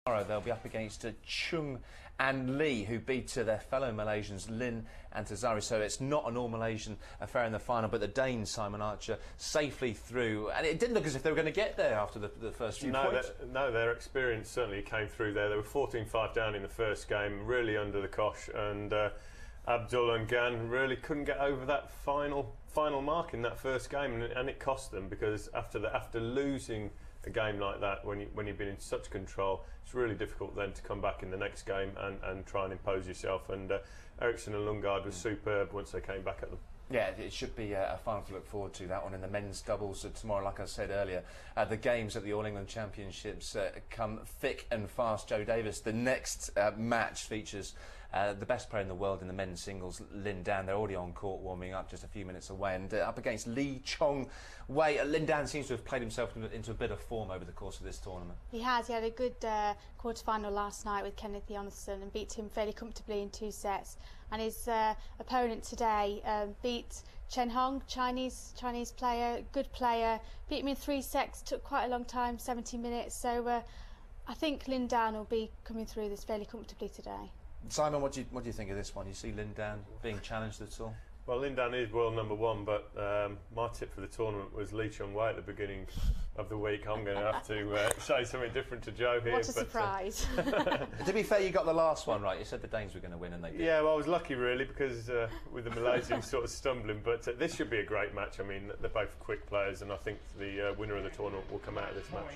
Tomorrow they'll be up against Chong and Lee, who beat their fellow Malaysians Lin and Tazari. So it's not a normal Malaysian affair in the final, but the Danes, Simon Archer, safely through. And it didn't look as if they were going to get there after the first few points. No, their experience certainly came through there. They were 14-5 down in the first game, really under the cosh, and Abdul and Gan really couldn't get over that final mark in that first game, and it cost them, because after losing a game like that, when you've been in such control, it's really difficult then to come back in the next game and try and impose yourself. And Eriksson and Lundgaard was superb once they came back at them. Yeah, it should be a final to look forward to, that one in the men's doubles tomorrow. Like I said earlier, the games at the All England Championships come thick and fast. Joe Davis, the next match features the best player in the world in the men's singles, Lin Dan. They're already on court warming up just a few minutes away, and up against Chong Wei. Lin Dan seems to have played himself into a bit of form over the course of this tournament. He has. He had a good quarter-final last night with Kenneth Jonasson and beat him fairly comfortably in 2 sets. And his opponent today beat Chen Hong, Chinese player, good player, beat him in 3 sets, took quite a long time, 70 minutes. So I think Lin Dan will be coming through this fairly comfortably today. Simon, what do you think of this one? You see Lin Dan being challenged at all? Well, Lin Dan is world #1, but my tip for the tournament was Chong Wei at the beginning of the week. I'm going to have to say something different to Joe here. What a surprise. To be fair, you got the last one right. You said the Danes were going to win, and they did. Yeah, well, I was lucky, really, because with the Malaysians sort of stumbling. But this should be a great match. I mean, they're both quick players, and I think the winner of the tournament will come out of this match.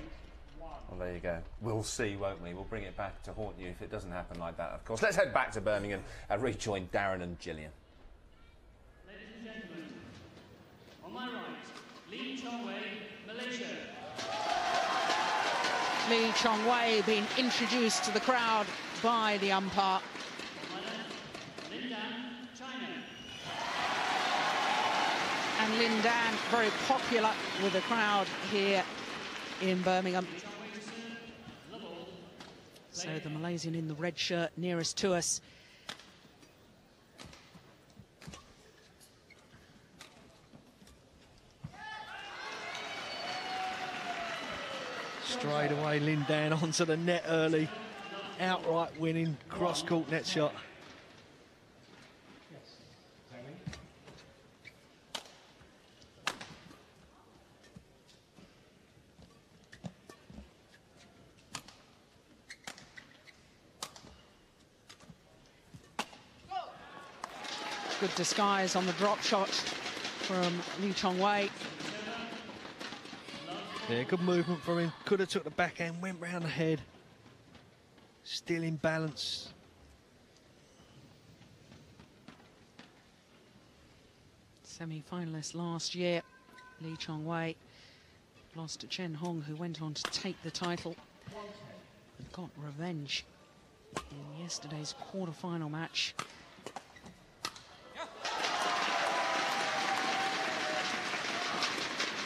Well, there you go. We'll see, won't we? We'll bring it back to haunt you if it doesn't happen like that, of course. Let's head back to Birmingham and rejoin Darren and Gillian. Ladies and gentlemen, on my right, Chong Wei, Malaysia. Chong Wei being introduced to the crowd by the umpire. On my left, Lin Dan, China. And Lin Dan, very popular with the crowd here in Birmingham. So the Malaysian in the red shirt nearest to us. Straight away, Lin Dan onto the net early. Outright winning cross-court net shot. Good disguise on the drop shot from Chong Wei. Yeah, good movement from him. Could have took the backhand, went round the head. Still in balance. Semi-finalist last year, Chong Wei lost to Chen Hong, who went on to take the title and got revenge in yesterday's quarter-final match.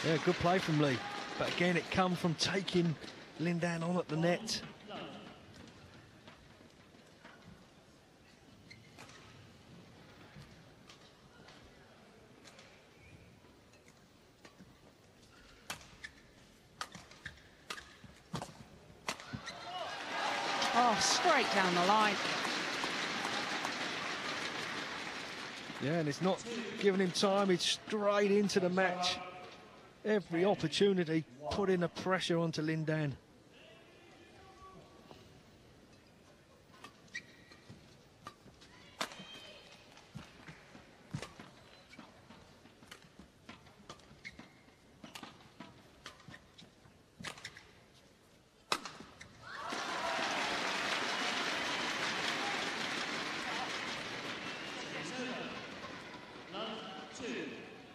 Yeah, good play from Lee. But again, it come from taking Lin Dan on at the net. Oh, straight down the line. Yeah, and it's not giving him time. It's straight into the match. Every opportunity, putting the pressure onto Lin Dan.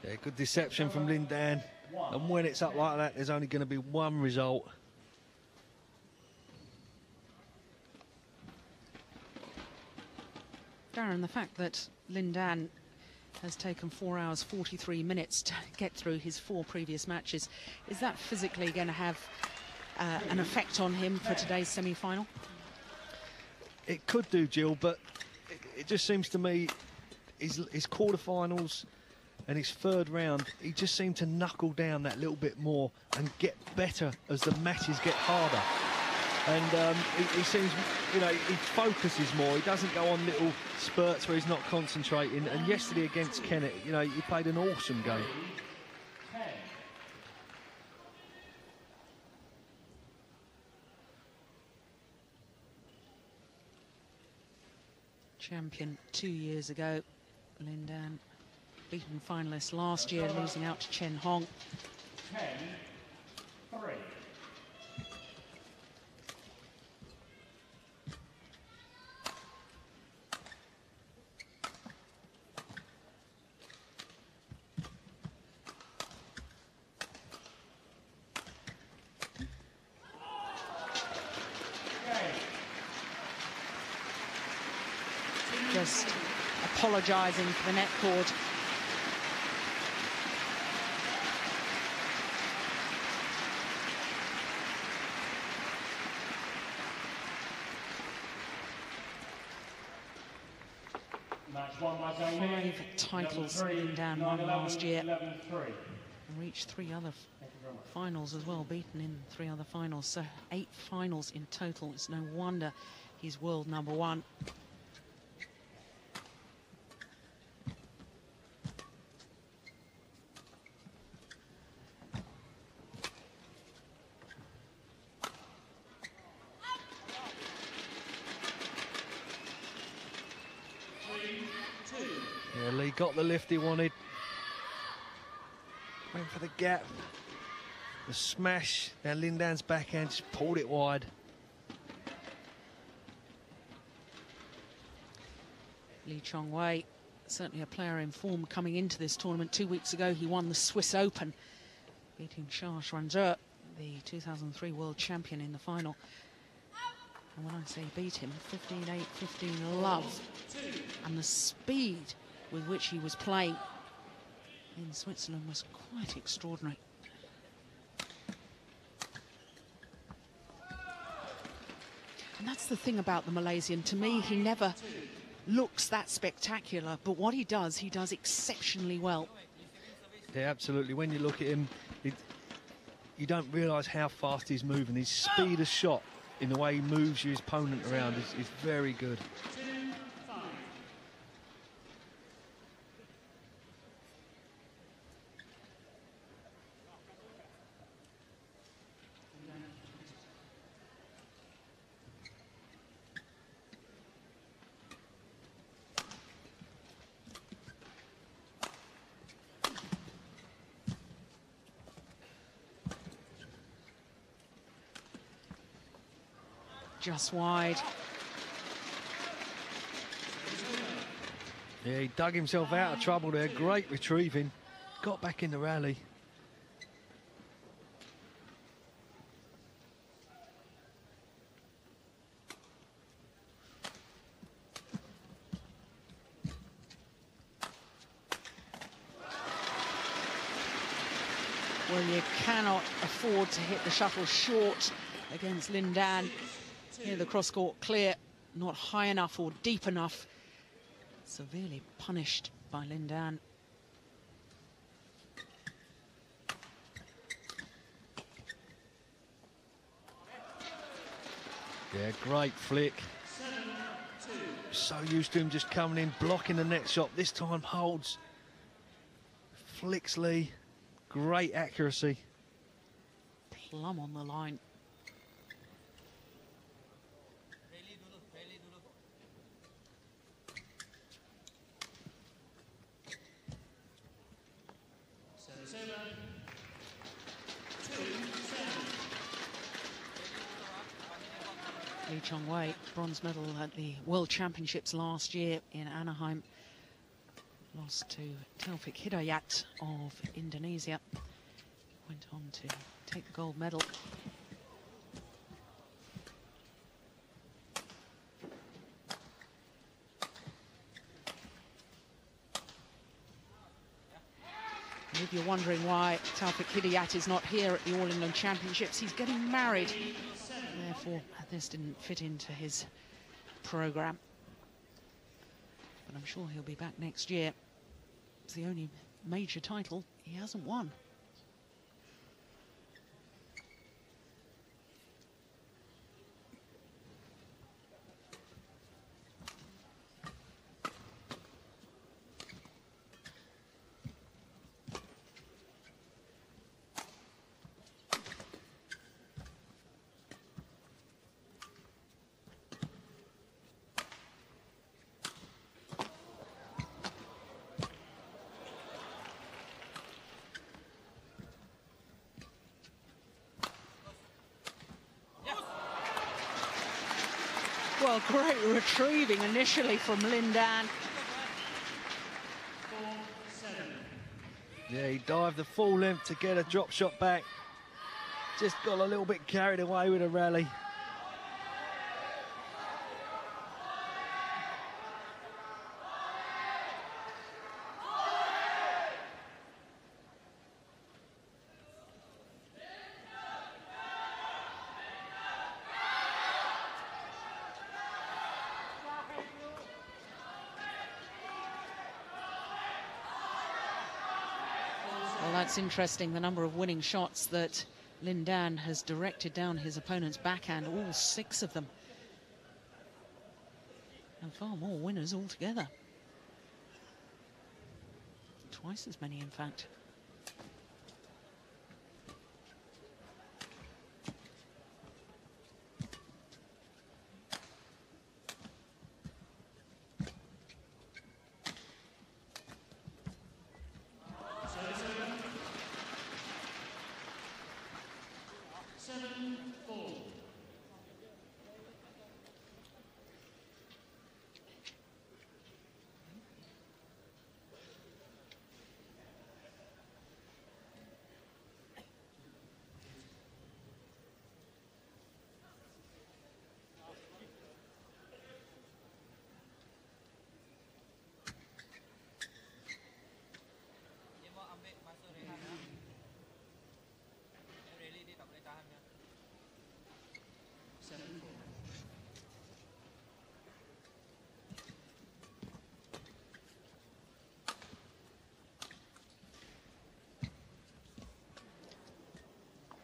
Yeah, good deception from Lin Dan. And when it's up like that, there's only going to be one result. Darren, the fact that Lin Dan has taken 4 hours 43 minutes to get through his 4 previous matches, is that physically going to have an effect on him for today's semi-final? It could do, Jill, but it just seems to me his quarter-finals and his 3rd round, he just seemed to knuckle down that little bit more and get better as the matches get harder. And he seems, you know, he focuses more. He doesn't go on little spurts where he's not concentrating. And yesterday against Kennett, you know, he played an awesome game. Champion 2 years ago, Lin Dan, beaten finalist last year, losing out to Chen Hong. 10-3. Just apologising for the net cord. Match won by Zhang Li. 5 titles Lin Dan won last year. And reached 3 other finals as well, beaten in 3 other finals. So 8 finals in total. It's no wonder he's world #1. Yeah, Lee got the lift he wanted. Went for the gap. The smash. Now Lin Dan's backhand just pulled it wide. Chong Wei, certainly a player in form coming into this tournament. 2 weeks ago, he won the Swiss Open, beating Charles Schwanzer, the 2003 world champion, in the final. And when I say beat him, 15-8, 15-love. And the speed with which he was playing in Switzerland was quite extraordinary. And that's the thing about the Malaysian. To me, he never looks that spectacular, but what he does exceptionally well. Yeah, absolutely. When you look at him, you don't realise how fast he's moving. His speed of shot in the way he moves his opponent around is very good. Just wide. Yeah, he dug himself out of trouble there. Great retrieving. Got back in the rally. Well, you cannot afford to hit the shuttle short against Lin Dan. Here the cross-court clear, not high enough or deep enough. Severely punished by Lin Dan. Yeah, great flick. So used to him just coming in, blocking the net shot. This time holds. Flicks Lee. Great accuracy. Plumb on the line. Chong Wei, bronze medal at the World Championships last year in Anaheim. Lost to Taufik Hidayat of Indonesia. Went on to take the gold medal. And if you're wondering why Taufik Hidayat is not here at the All England Championships, he's getting married. Therefore, this didn't fit into his programme. But I'm sure he'll be back next year. It's the only major title he hasn't won. Well, great retrieving initially from Lin Dan. Yeah, he dived the full length to get a drop shot back. Just got a little bit carried away with a rally. Well, that's interesting, the number of winning shots that Lin Dan has directed down his opponent's backhand, all 6 of them. And far more winners altogether. Twice as many, in fact.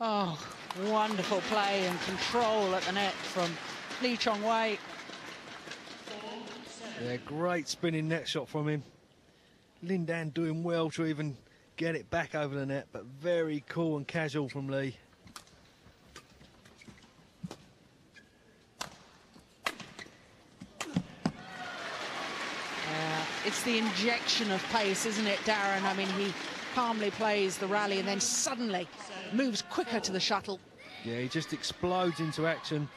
Oh, wonderful play and control at the net from Chong Wei. Yeah, great spinning net shot from him. Lin Dan doing well to even get it back over the net, but very cool and casual from Lee. It's the injection of pace, isn't it, Darren? I mean, he calmly plays the rally and then suddenly moves quicker to the shuttle. Yeah, he just explodes into action.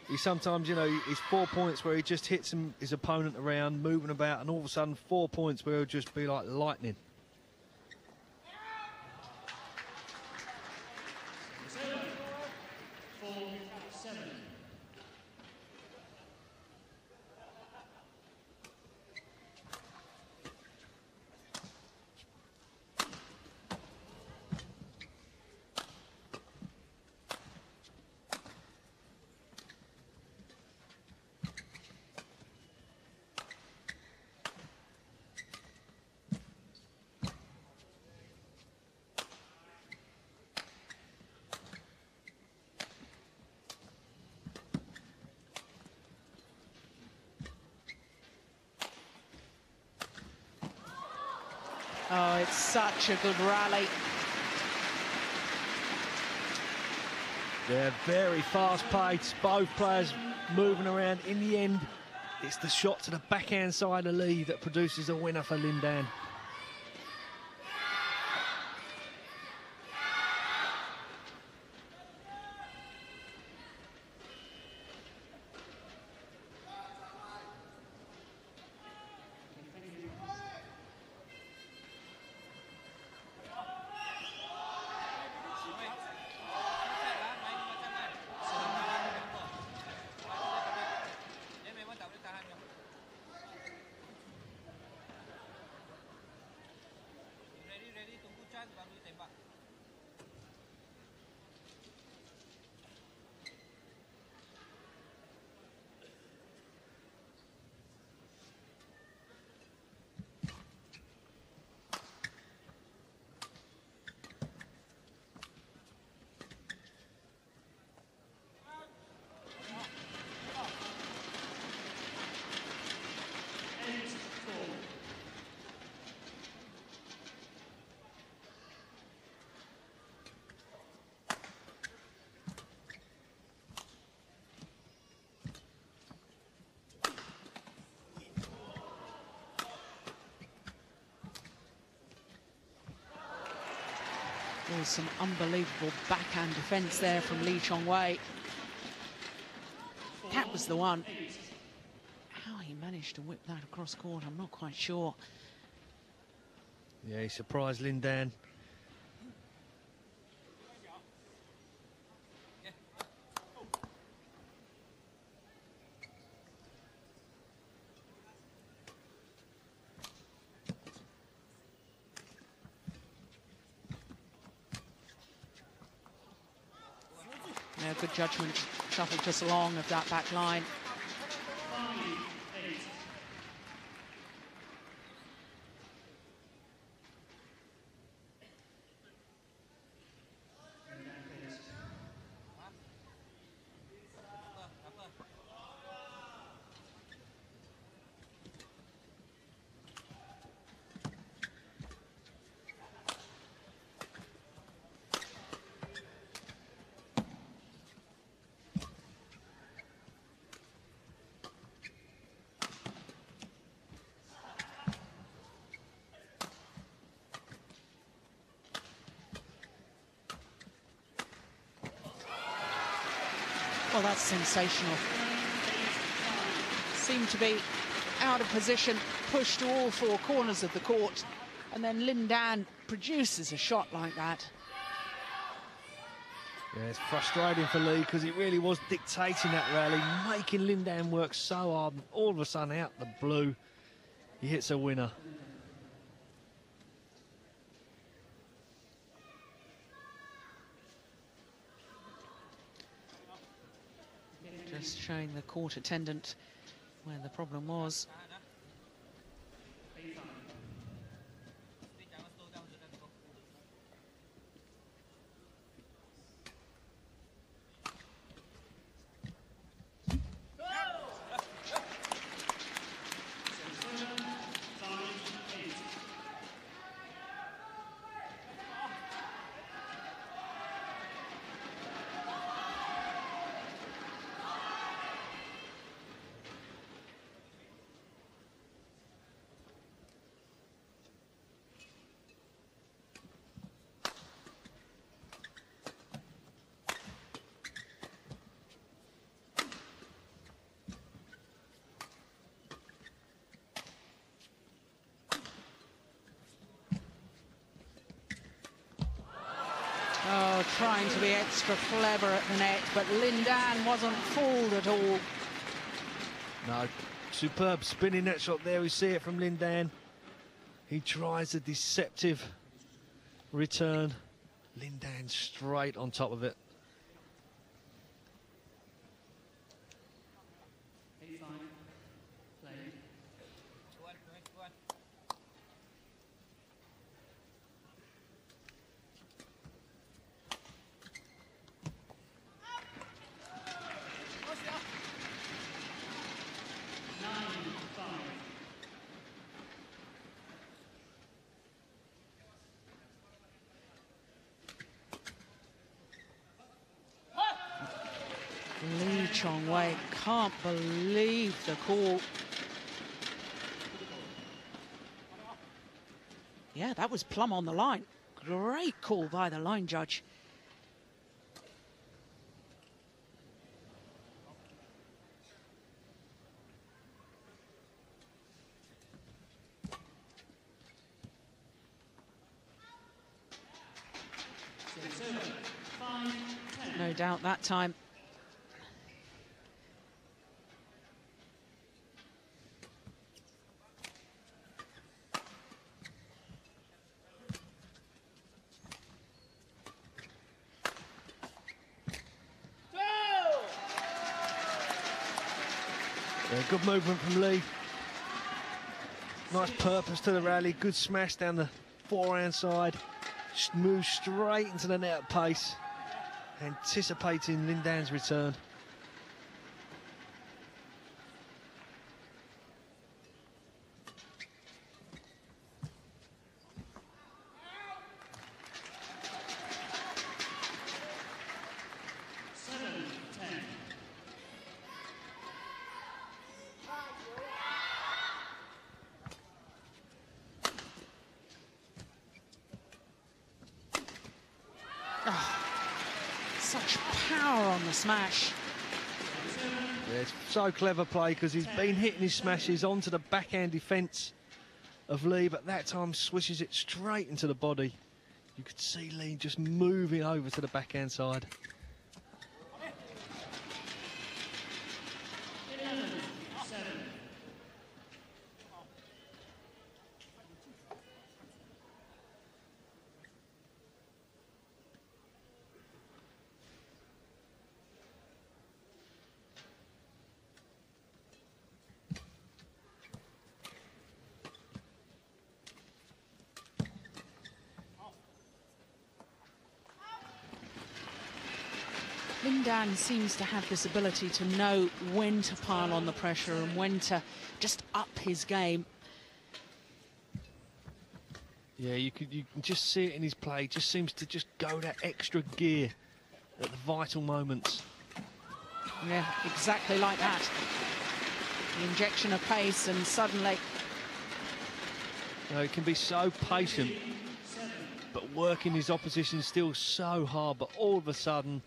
He sometimes, you know, he's 4 points where he just hits his opponent around, moving about, and all of a sudden 4 points where he'll just be like lightning. Oh, it's such a good rally. They're very fast paced, both players moving around. In the end, it's the shot to the backhand side of Lee that produces a winner for Lin Dan. There's some unbelievable backhand defence there from Chong Wei. That was the one. How he managed to whip that across court, I'm not quite sure. Yeah, he surprised Lin Dan. Yeah, good judgment, shuffled just along of that back line. Well, that's sensational. Seemed to be out of position, pushed to all four corners of the court, and then Lin Dan produces a shot like that. Yeah, it's frustrating for Lee because it really was dictating that rally, making Lin Dan work so hard, and all of a sudden out the blue, he hits a winner. Just showing the court attendant where the problem was. Oh, trying to be extra clever at the net, but Lin Dan wasn't fooled at all. No, superb spinning net shot there. We see it from Lin Dan. He tries a deceptive return. Lin Dan straight on top of it. Chong Wei can't believe the call. Yeah, that was plumb on the line. Great call by the line judge. No doubt that time. Yeah, good movement from Lee. Nice purpose to the rally. Good smash down the forehand side. Moves straight into the net at pace. Anticipating Lin Dan's return. Such power on the smash. Yeah, it's so clever play because he's been hitting his smashes onto the backhand defence of Lee, but that time swishes it straight into the body. You could see Lee just moving over to the backhand side. Lin Dan seems to have this ability to know when to pile on the pressure and when to just up his game. Yeah, you can just see it in his play. Just seems to just go that extra gear at the vital moments. Yeah, exactly like that. The injection of pace, and suddenly... You know, he can be so patient, but working his opposition still so hard, but all of a sudden...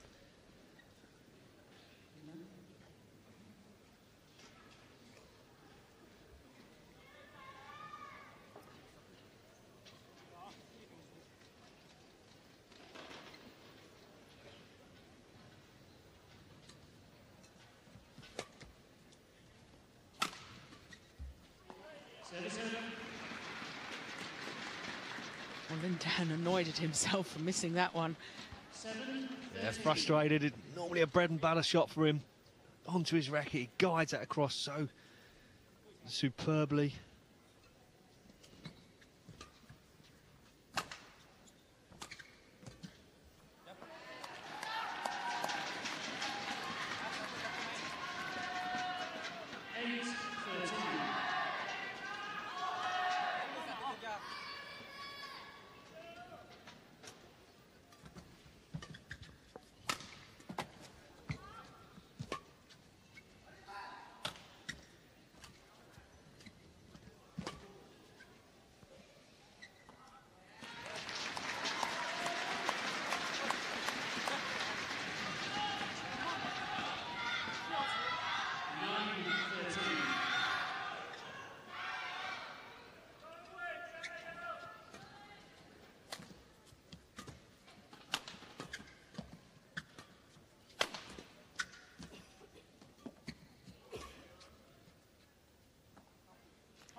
Well, Lin Dan annoyed at himself for missing that one. Yeah, frustrated. It's normally a bread and butter shot for him. Onto his racket, he guides that across so superbly.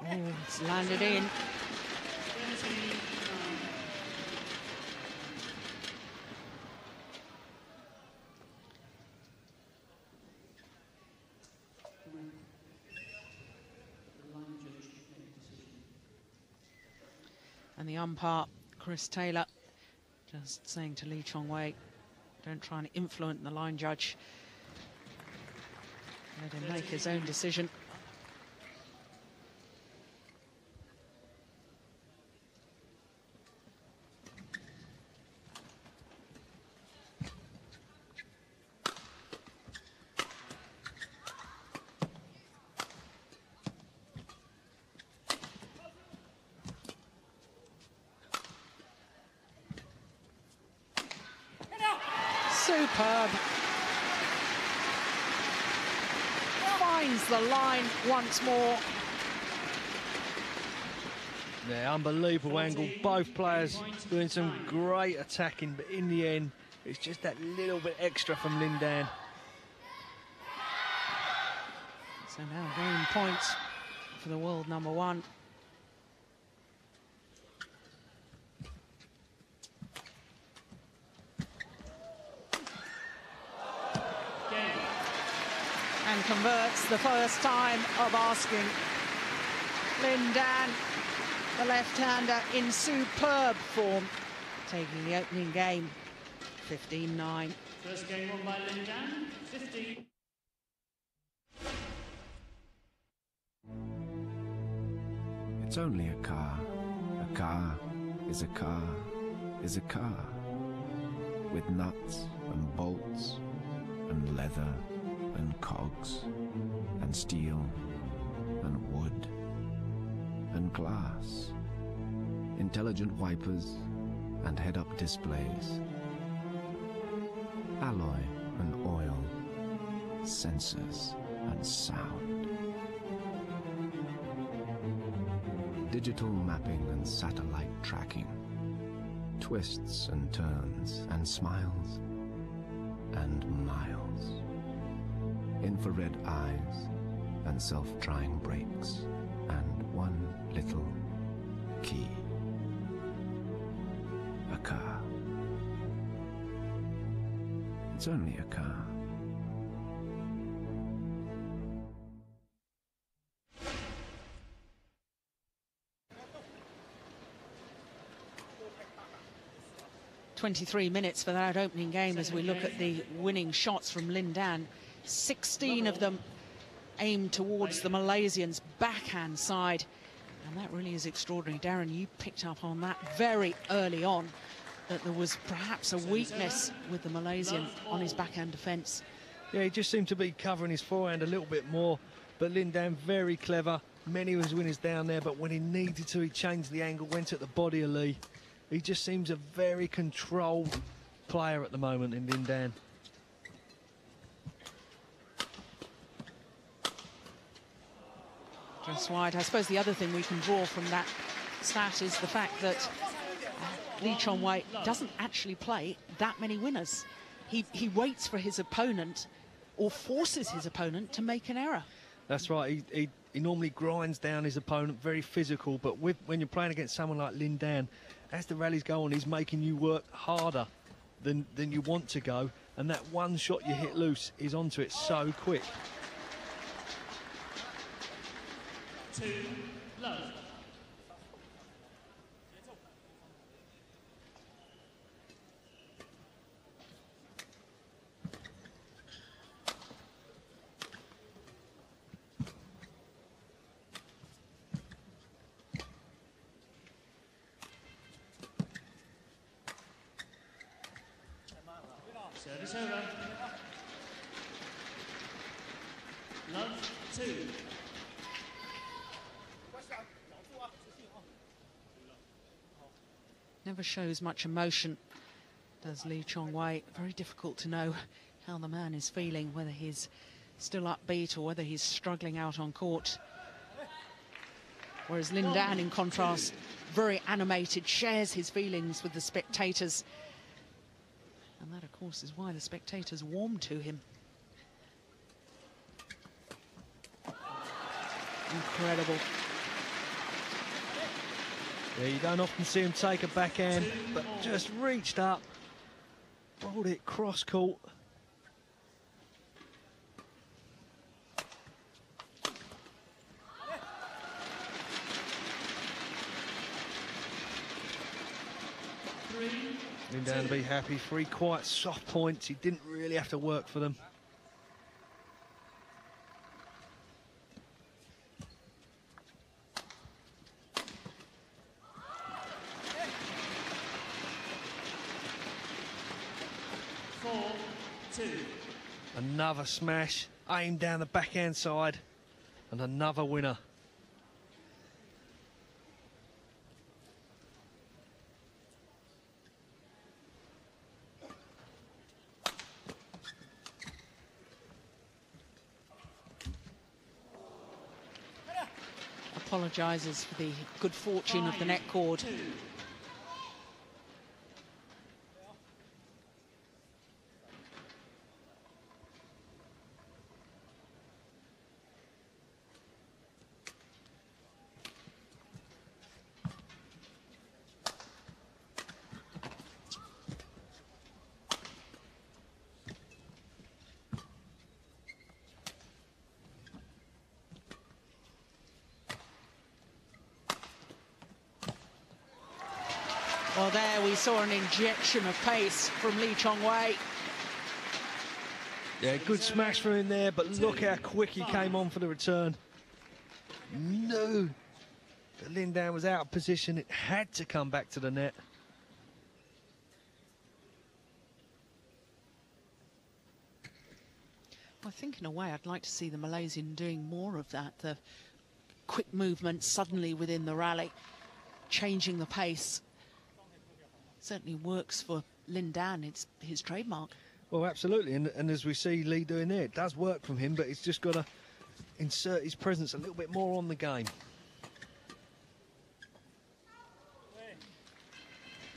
Oh, it's landed in. And the umpire, Chris Taylor, just saying to Lee Chong Wei, don't try and influence the line judge. Let him make his own decision. Superb. Finds the line once more. Yeah, unbelievable angle. Both players doing some great attacking, but in the end, it's just that little bit extra from Lin Dan. So now game points for the world number one. And converts the first time of asking. Lin Dan, the left-hander, in superb form, taking the opening game, 15-9. First game won by Lin Dan, 15. It's only a car. A car is a car is a car. With nuts and bolts and leather and cogs and steel and wood and glass, intelligent wipers and head-up displays, alloy and oil, sensors and sound. Digital mapping and satellite tracking. Twists and turns and smiles and miles. Infrared eyes and self-drying brakes and one little key. A car. It's only a car. "23 minutes for that opening game as we look at the winning shots from Lin Dan. 16 of them aimed towards the Malaysians' backhand side. And that really is extraordinary. Darren, you picked up on that very early on, that there was perhaps a weakness with the Malaysian on his backhand defence. Yeah, he just seemed to be covering his forehand a little bit more. But Lin Dan, very clever. Many of his winners down there, but when he needed to, he changed the angle, went at the body of Lee. He just seems a very controlled player at the moment in Lin Dan. Just wide. I suppose the other thing we can draw from that stat is the fact that Chong Wei doesn't actually play that many winners. He waits for his opponent or forces his opponent to make an error. That's right. He normally grinds down his opponent, very physical, but when you're playing against someone like Lin Dan, as the rallies go on, he's making you work harder than you want to go, and that one shot you hit loose is onto it so quick. 2 love. Service over. Love 2. Never shows much emotion, does Chong Wei. Very difficult to know how the man is feeling, whether he's still upbeat or whether he's struggling out on court. Whereas Lin Dan, in contrast, very animated, shares his feelings with the spectators. And that, of course, is why the spectators warm to him. Incredible. Yeah, you don't often see him take a backhand, but just reached up, rolled it cross court. Lin Dan to be happy. 3 quite soft points. He didn't really have to work for them. Another smash, aimed down the backhand side, and another winner. Apologises for the good fortune of the net cord. Well, there we saw an injection of pace from Chong Wei. Yeah, good smash from him there, but look how quick he came on for the return. No, but Lin Dan was out of position. It had to come back to the net. I think in a way I'd like to see the Malaysian doing more of that. The quick movement suddenly within the rally, changing the pace. Certainly works for Lin Dan. It's his trademark. Well, absolutely, and as we see Lee doing there, it does work from him, but he's just got to insert his presence a little bit more on the game.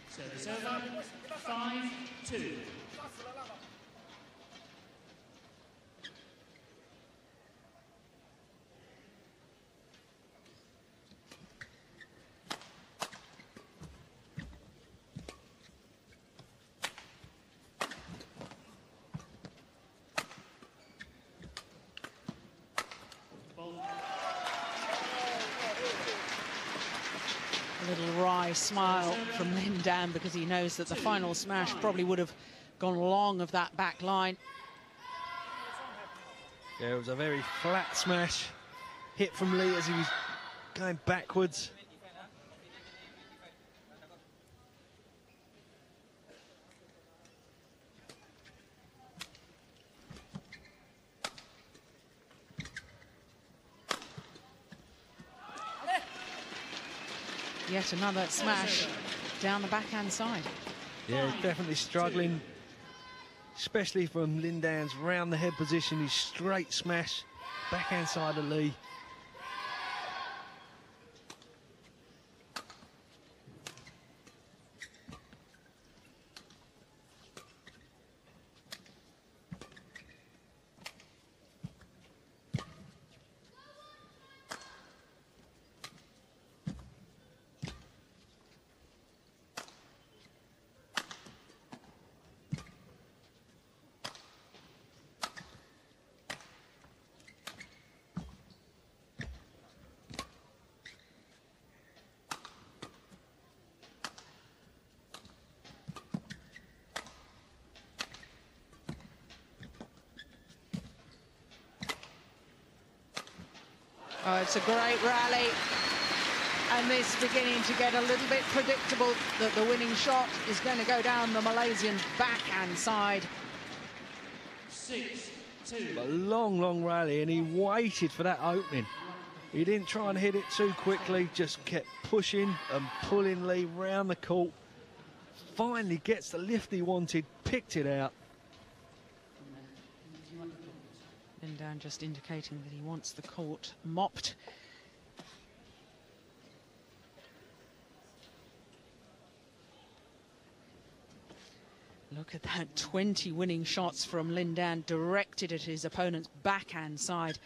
Service over, 5-2. A little wry smile from Lin Dan because he knows that the final smash probably would have gone long of that back line. Yeah, it was a very flat smash hit from Lee as he was going backwards. Yet another smash down the backhand side. Yeah, he's definitely struggling, especially from Lin Dan's round the head position. His straight smash, backhand side of Lee. Oh, it's a great rally. And this beginning to get a little bit predictable that the winning shot is going to go down the Malaysian backhand side. 6-2. A long, long rally, and he waited for that opening. He didn't try and hit it too quickly, just kept pushing and pulling Lee round the court. Finally gets the lift he wanted, picked it out. Lin Dan just indicating that he wants the court mopped. Look at that, 20 winning shots from Lin Dan directed at his opponent's backhand side.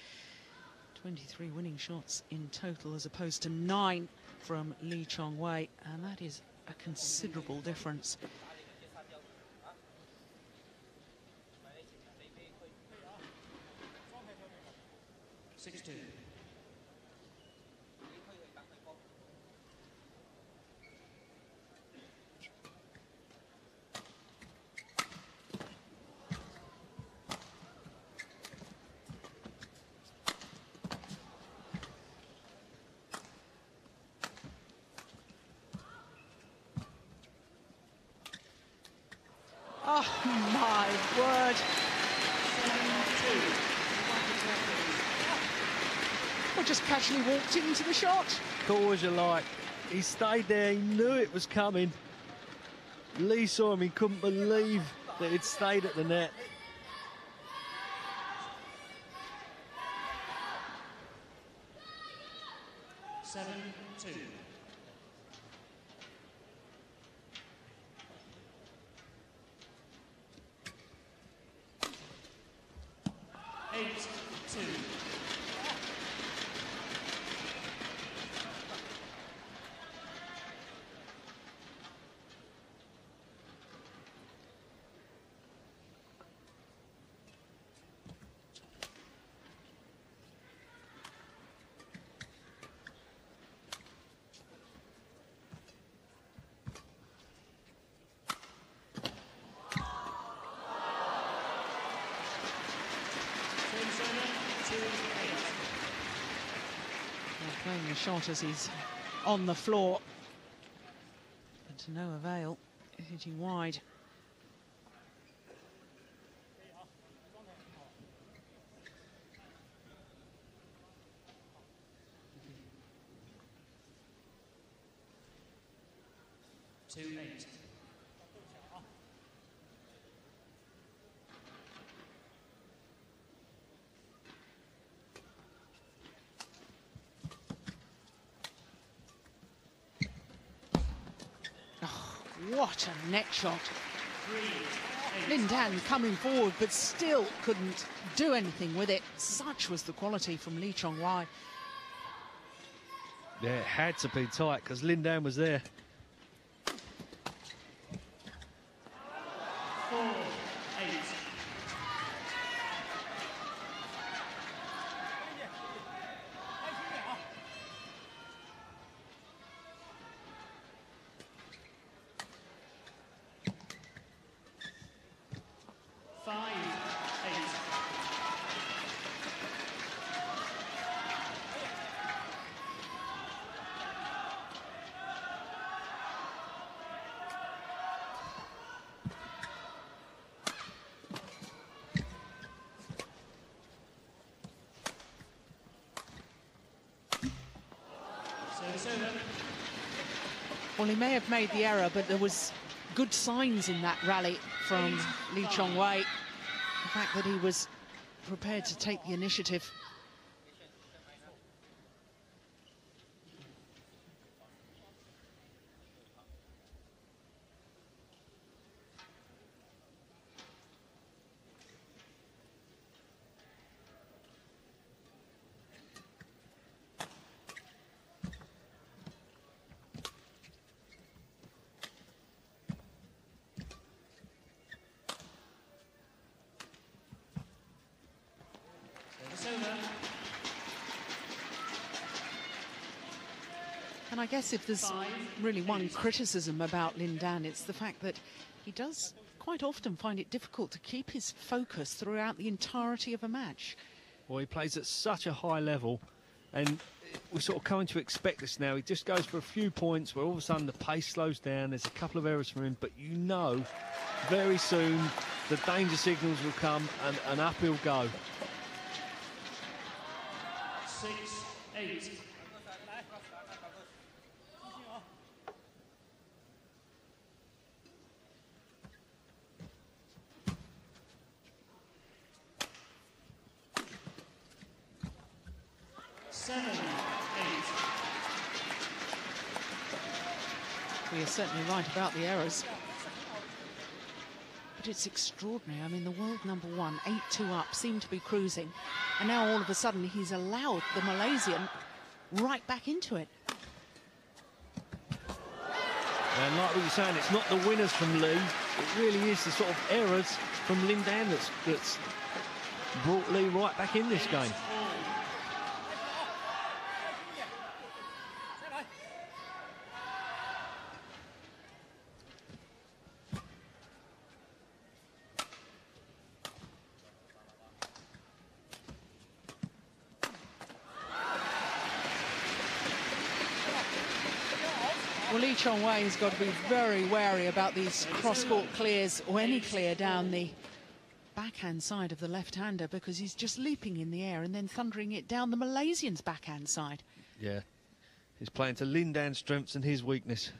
23 winning shots in total as opposed to 9 from Lee Chong Wei, and that is a considerable difference. Oh my word. Or just casually walked into the shot. Call as you like. He stayed there, he knew it was coming. Lee saw him, he couldn't believe that it stayed at the net. Playing the shot as he's on the floor, but to no avail, hitting wide. What a net shot. Lin Dan coming forward, but still couldn't do anything with it. Such was the quality from Lee Chong Wei. Yeah, it had to be tight because Lin Dan was there. 4-8. 5-8. Service over. Well, he may have made the error, but there was good signs in that rally from Lee Chong Wei. The fact that he was prepared to take the initiative. And I guess if there's really one criticism about Lin Dan, it's the fact that he does quite often find it difficult to keep his focus throughout the entirety of a match. Well, he plays at such a high level, and we're sort of coming to expect this now. He just goes for a few points where all of a sudden the pace slows down. There's a couple of errors from him, but you know very soon the danger signals will come and up he'll go. 6-8. We are certainly right about the errors. But it's extraordinary. I mean, the world number one, 8-2 up, seemed to be cruising. And now all of a sudden he's allowed the Malaysian right back into it. And like what you're saying, it's not the winners from Lee. It really is the sort of errors from Lin Dan that's brought Lee right back in this game. Well, Lee Chong Wei has got to be very wary about these cross-court clears or any clear down the backhand side of the left-hander, because he's just leaping in the air and then thundering it down the Malaysian's backhand side. Yeah, he's playing to Lin Dan's strengths and his weakness.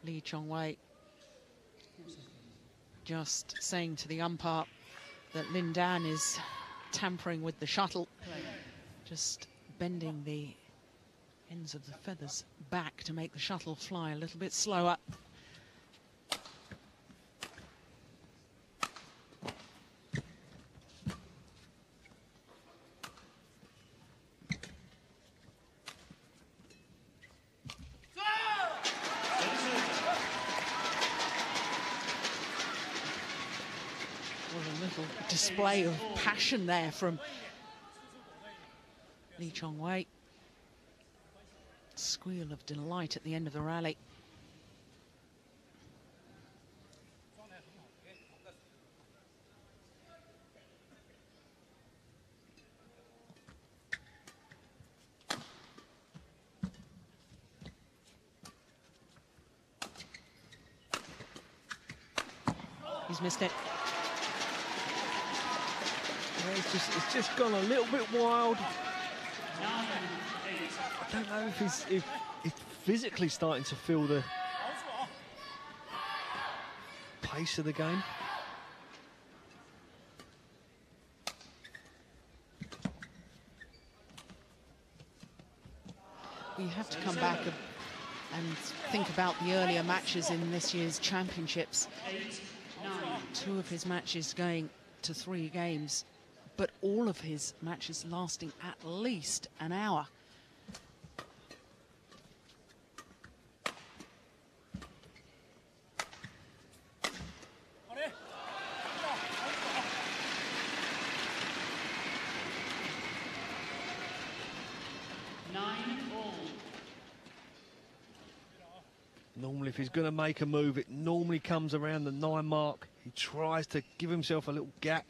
Lee Chong Wei just saying to the umpire that Lin Dan is tampering with the shuttle, just bending the ends of the feathers back to make the shuttle fly a little bit slower. Display of passion there from Lee Chong Wei. Squeal of delight at the end of the rally. He's missed it. It's just gone a little bit wild. I don't know if he's physically starting to feel the pace of the game. We have to come back and think about the earlier matches in this year's championships. 2 of his matches going to 3 games, but all of his matches lasting at least an hour. Normally, if he's going to make a move, it normally comes around the 9 mark. He tries to give himself a little gap.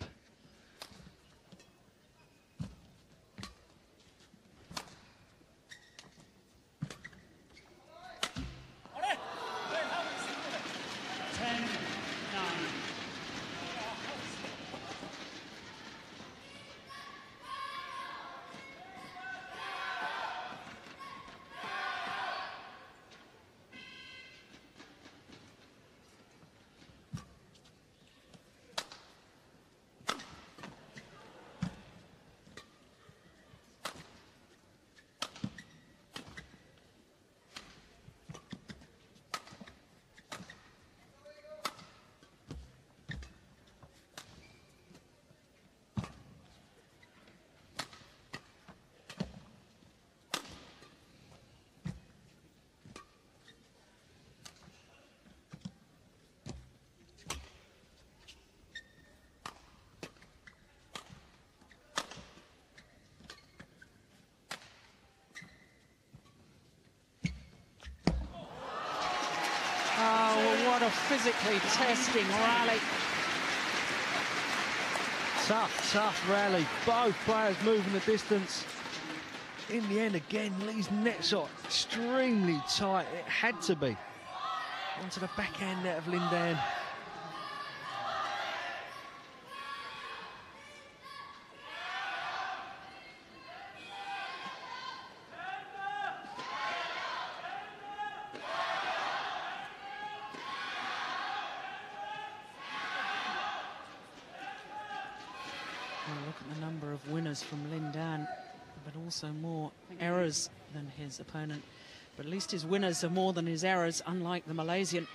Oh, what a physically testing rally. Tough rally. Both players moving the distance. In the end, again, Lee's net shot extremely tight. It had to be. Onto the backhand net of Lin Dan. Look at the number of winners from Lin Dan, but also more errors than his opponent. But at least his winners are more than his errors, unlike the Malaysian.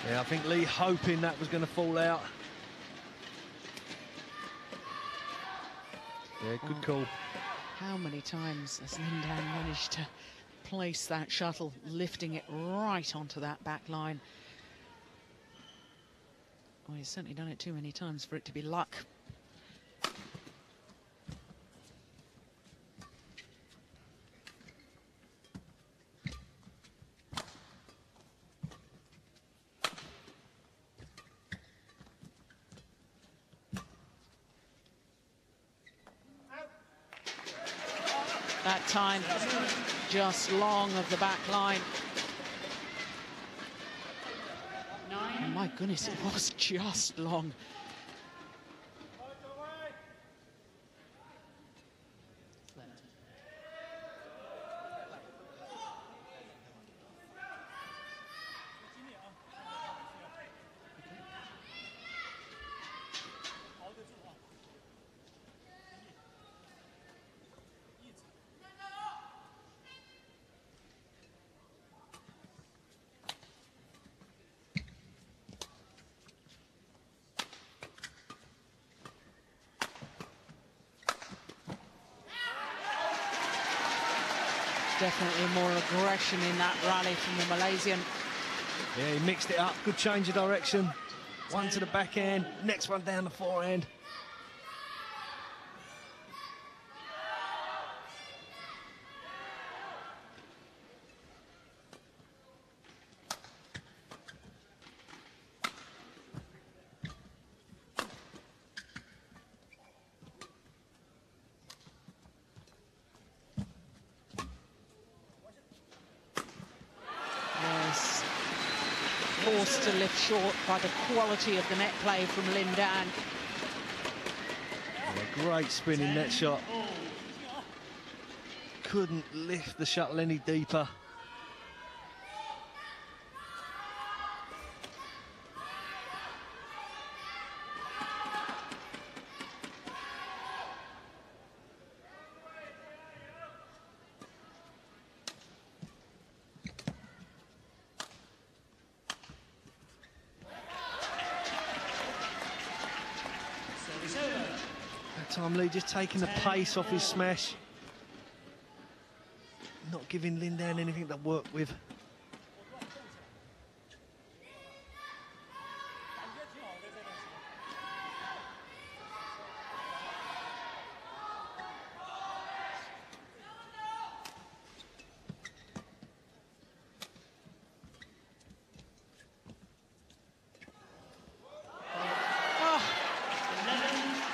Yeah, I think Lee hoping that was going to fall out. Yeah, good call. How many times has Lin Dan managed to place that shuttle, lifting it right onto that back line? Well, he's certainly done it too many times for it to be luck. That time just long of the back line. Oh my goodness, it was just long. Definitely more aggression in that rally from the Malaysian. Yeah, he mixed it up. Good change of direction. One to the backhand, next one down the forehand. just a lift short by the quality of the net play from Lin Dan. Yeah, great spinning net shot. Couldn't lift the shuttle any deeper. That time Lee just taking the pace off his smash. Not giving Lin Dan anything to work with.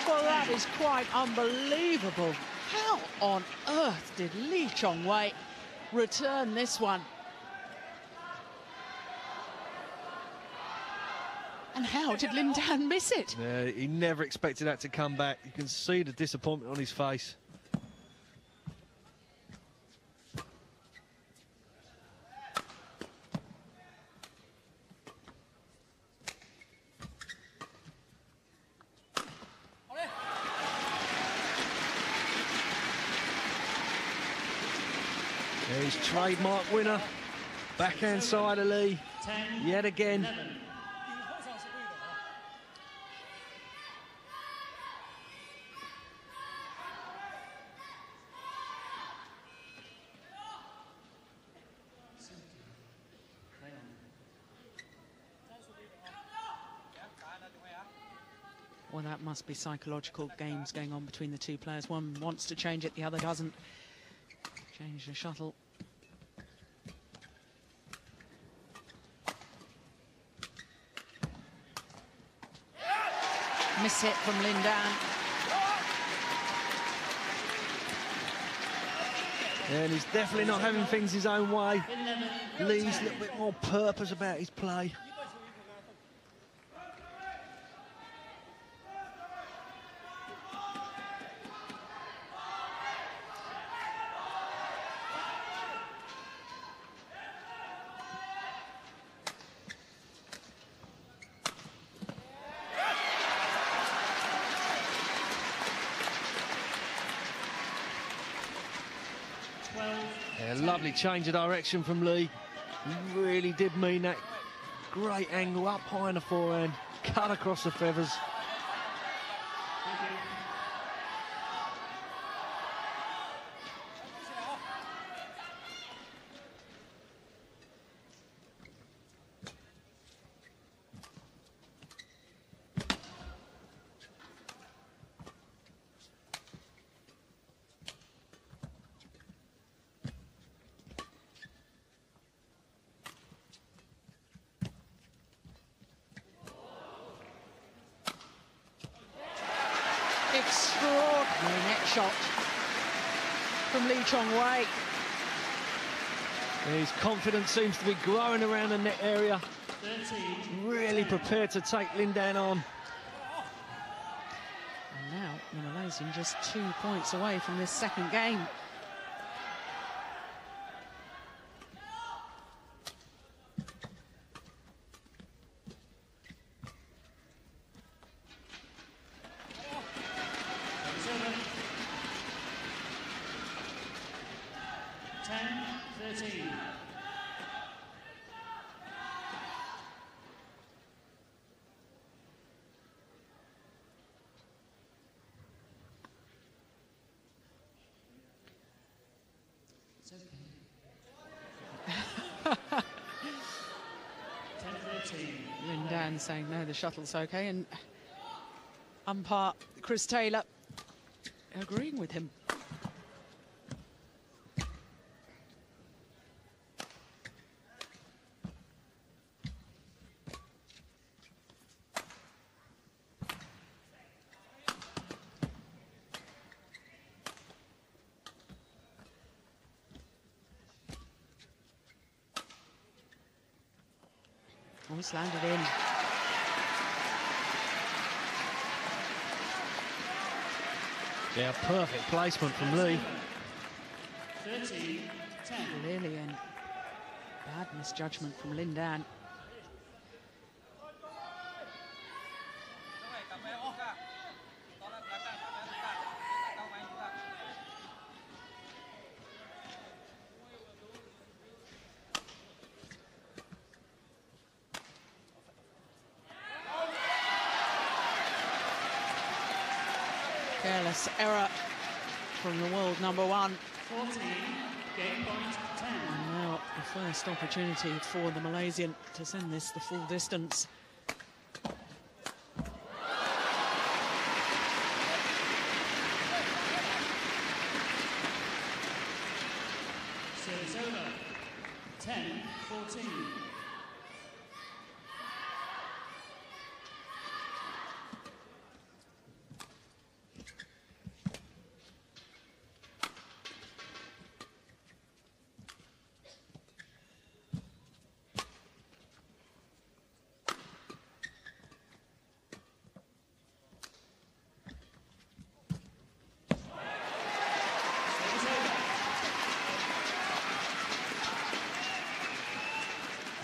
Well, that is quite unbelievable. How on earth did Lee Chong Wei return this one? And how did Lin Dan miss it? Yeah, he never expected that to come back. You can see the disappointment on his face. His trademark winner, backhand side of Lee, yet again. Well, that must be psychological games going on between the two players. One wants to change it, the other doesn't. Change the shuttle. Miss hit from Lin Dan. And he's definitely not having things his own way. Lee's a little bit more purpose about his play. Yeah, lovely change of direction from Lee. He really did mean that. Great angle up high in the forehand, cut across the feathers. Extraordinary net shot from Lee Chong Wei. His confidence seems to be growing around the net area. Really prepared to take Lin Dan on. And now Malaysian just 2 points away from this second game. Lin Dan saying no, the shuttle's okay, and umpire Chris Taylor agreeing with him. Oh, it's landed in. Yeah, perfect placement from Lee. 13-10. Clearly in bad misjudgment from Lin Dan. Careless error from the world #1. 14, game point 10. And now the first opportunity for the Malaysian to send this the full distance. Service over. 10-14.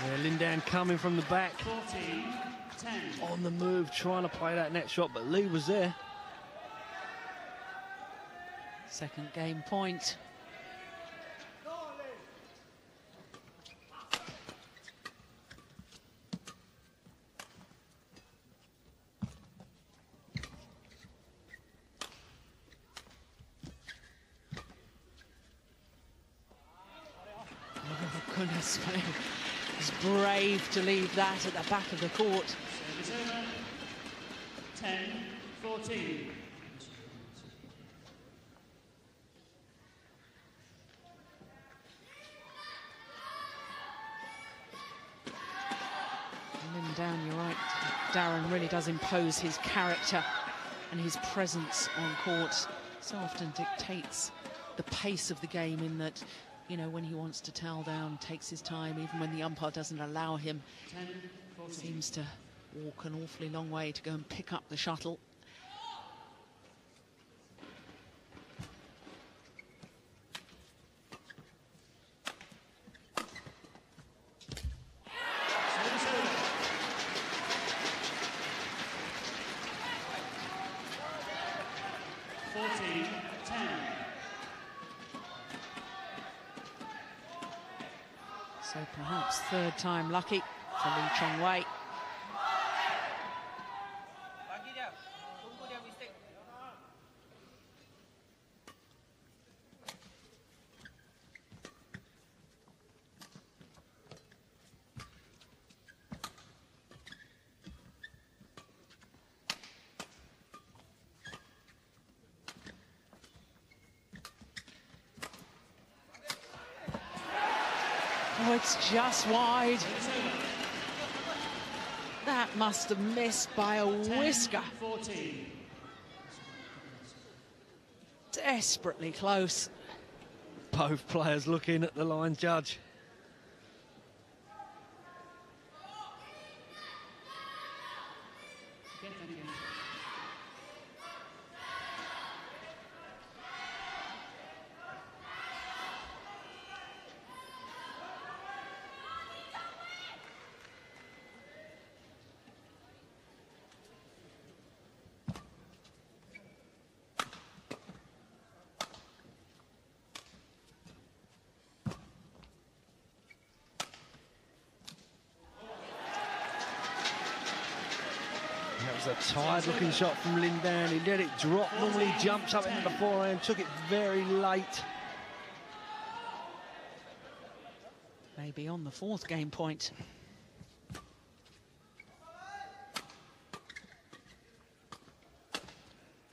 Yeah, Lin Dan coming from the back. 14-10. On the move, trying to play that net shot, but Lee was there. Second game point. Oh, goodness me. It's brave to leave that at the back of the court. Service over. 10-14. Lin Dan, you're right. Darren really does impose his character and his presence on court. So often dictates the pace of the game in that, you know, when he wants to towel down, takes his time, even when the umpire doesn't allow him. 10-14. Seems to walk an awfully long way to go and pick up the shuttle. Service over. 14-10. So perhaps third time lucky for Lee Chong Wei. Oh, it's just wide. That must have missed by a whisker. 10-14. Desperately close. Both players looking at the line judge. Get that again. That was a tired-looking shot from Lin Dan. He let it drop. Normally he jumps up into the forehand. Took it very late. Maybe on the fourth game point.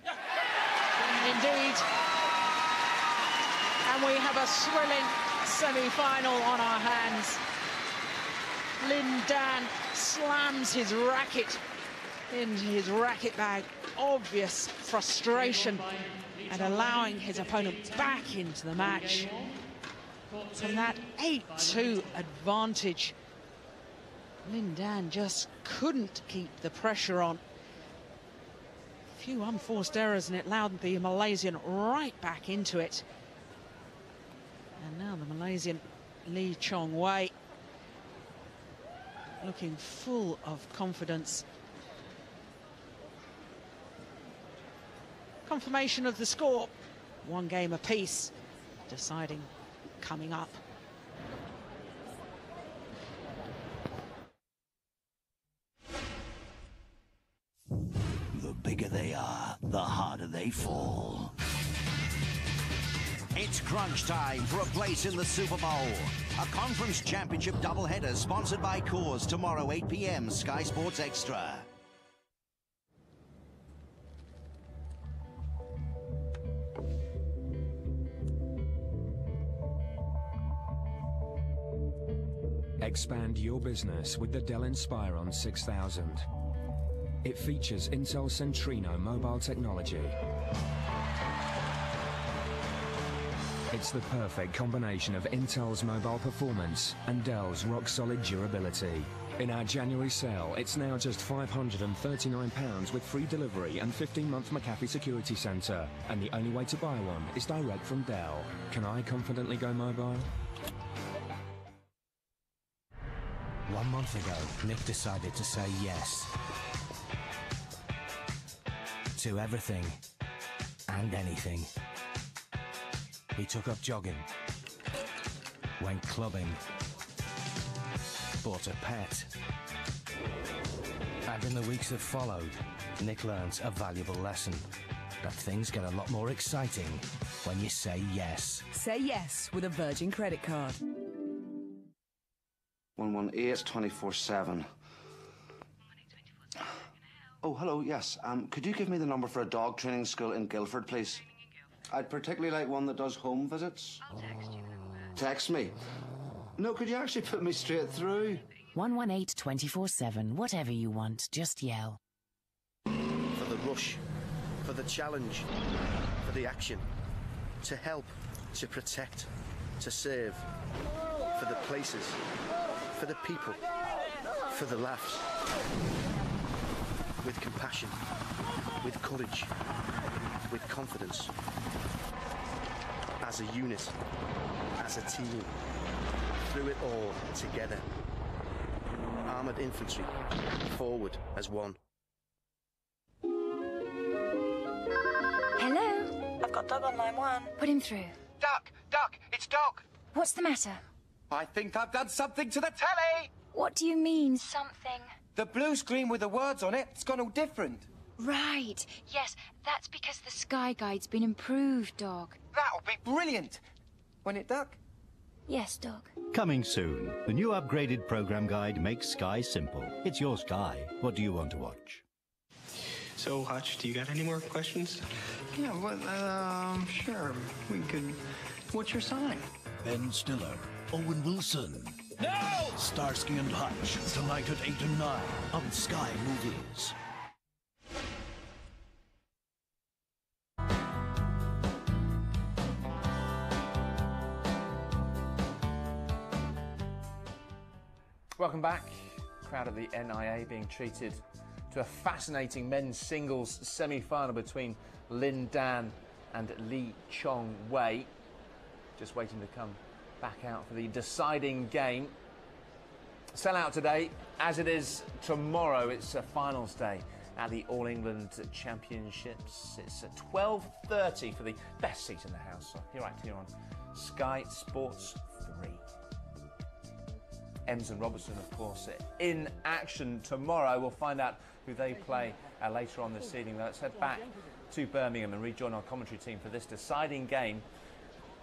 Indeed. And we have a thrilling semi-final on our hands. Lin Dan slams his racket into his racket bag. Obvious frustration and allowing his opponent back into the match. From that 8-2 advantage, Lin Dan just couldn't keep the pressure on. A few unforced errors, and it allowed the Malaysian right back into it. And now the Malaysian Lee Chong Wei looking full of confidence. Confirmation of the score. One game apiece. Deciding coming up. The bigger they are, the harder they fall. It's crunch time for a place in the Super Bowl. A conference championship doubleheader sponsored by Coors tomorrow 8 p.m. Sky Sports Extra. Expand your business with the Dell Inspiron 6000. It features Intel Centrino mobile technology. It's the perfect combination of Intel's mobile performance and Dell's rock-solid durability. In our January sale, it's now just £539 with free delivery and 15-month McAfee Security Centre. And the only way to buy one is direct from Dell. Can I confidently go mobile? 1 month ago, Nick decided to say yes to everything and anything. He took up jogging, went clubbing, bought a pet. And in the weeks that followed, Nick learnt a valuable lesson, that things get a lot more exciting when you say yes. Say yes with a Virgin credit card. 118-24/7. Oh, hello, yes. Could you give me the number for a dog training school in Guildford, please? I'd particularly like one that does home visits. I'll text you. Text me? No, could you actually put me straight through? 118-24/7. Whatever you want, just yell. For the rush, for the challenge, for the action. To help, to protect, to serve. For the places, for the people, for the laughs. With compassion, with courage, with confidence. As a unit, as a team, through it all, together. Armoured infantry, forward as one. Hello? I've got Doug on line 1. Put him through. Duck, it's Doug. What's the matter? I think I've done something to the telly. What do you mean, something? The blue screen with the words on it's gone all different. Right. Yes, that's because the Sky Guide's been improved, Dog. That'll be brilliant. Won't it, Duck? Yes, Dog. Coming soon. The new upgraded program guide makes Sky simple. It's your Sky. What do you want to watch? So, Hutch, do you got any more questions? Yeah, well, sure. We could... What's your sign? Ben Stiller, Owen Wilson. No! Starsky and Hutch, tonight at 8 and 9 on Sky Movies. Welcome back. Crowd at the NIA being treated to a fascinating men's singles semi-final between Lin Dan and Lee Chong Wei. Just waiting to come back out for the deciding game. Sell out today, as it is tomorrow. It's a finals day at the All England Championships. It's at 12:30 for the best seat in the house. So here on Sky Sports 3. Ems and Robertson, of course, in action tomorrow. We'll find out who they play later on this evening. Let's head back to Birmingham and rejoin our commentary team for this deciding game.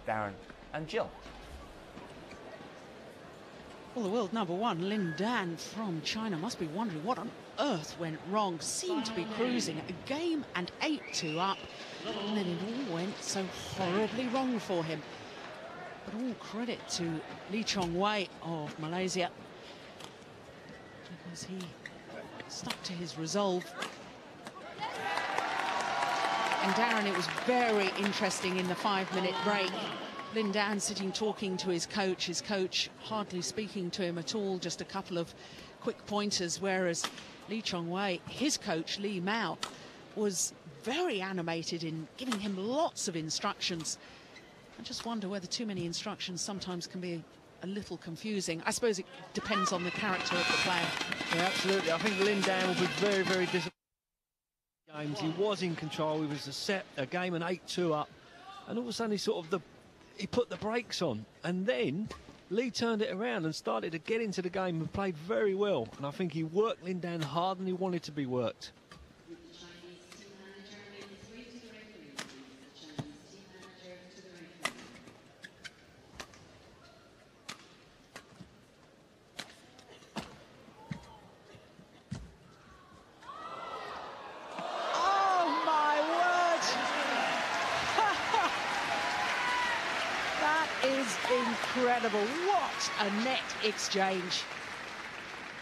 Darren and Jill. Well, the world number one, Lin Dan from China, must be wondering what on earth went wrong. Seemed to be cruising a game and 8-2 up, and then it all went so horribly wrong for him. But all credit to Lee Chong Wei of Malaysia, because he stuck to his resolve. And Darren, it was very interesting in the 5-minute break. Lin Dan sitting talking to his coach hardly speaking to him at all, just a couple of quick pointers, whereas Lee Chong Wei, his coach Lee Mao, was very animated in giving him lots of instructions. I just wonder whether too many instructions sometimes can be a little confusing. I suppose it depends on the character of the player. Yeah, absolutely. I think Lin Dan will be very, very disappointed. Games. He was in control. He was a game and 8-2 up, and all of a sudden he put the brakes on, and then Lee turned it around and started to get into the game and played very well. And I think he worked Lin Dan harder than he wanted to be worked. Incredible. What a net exchange.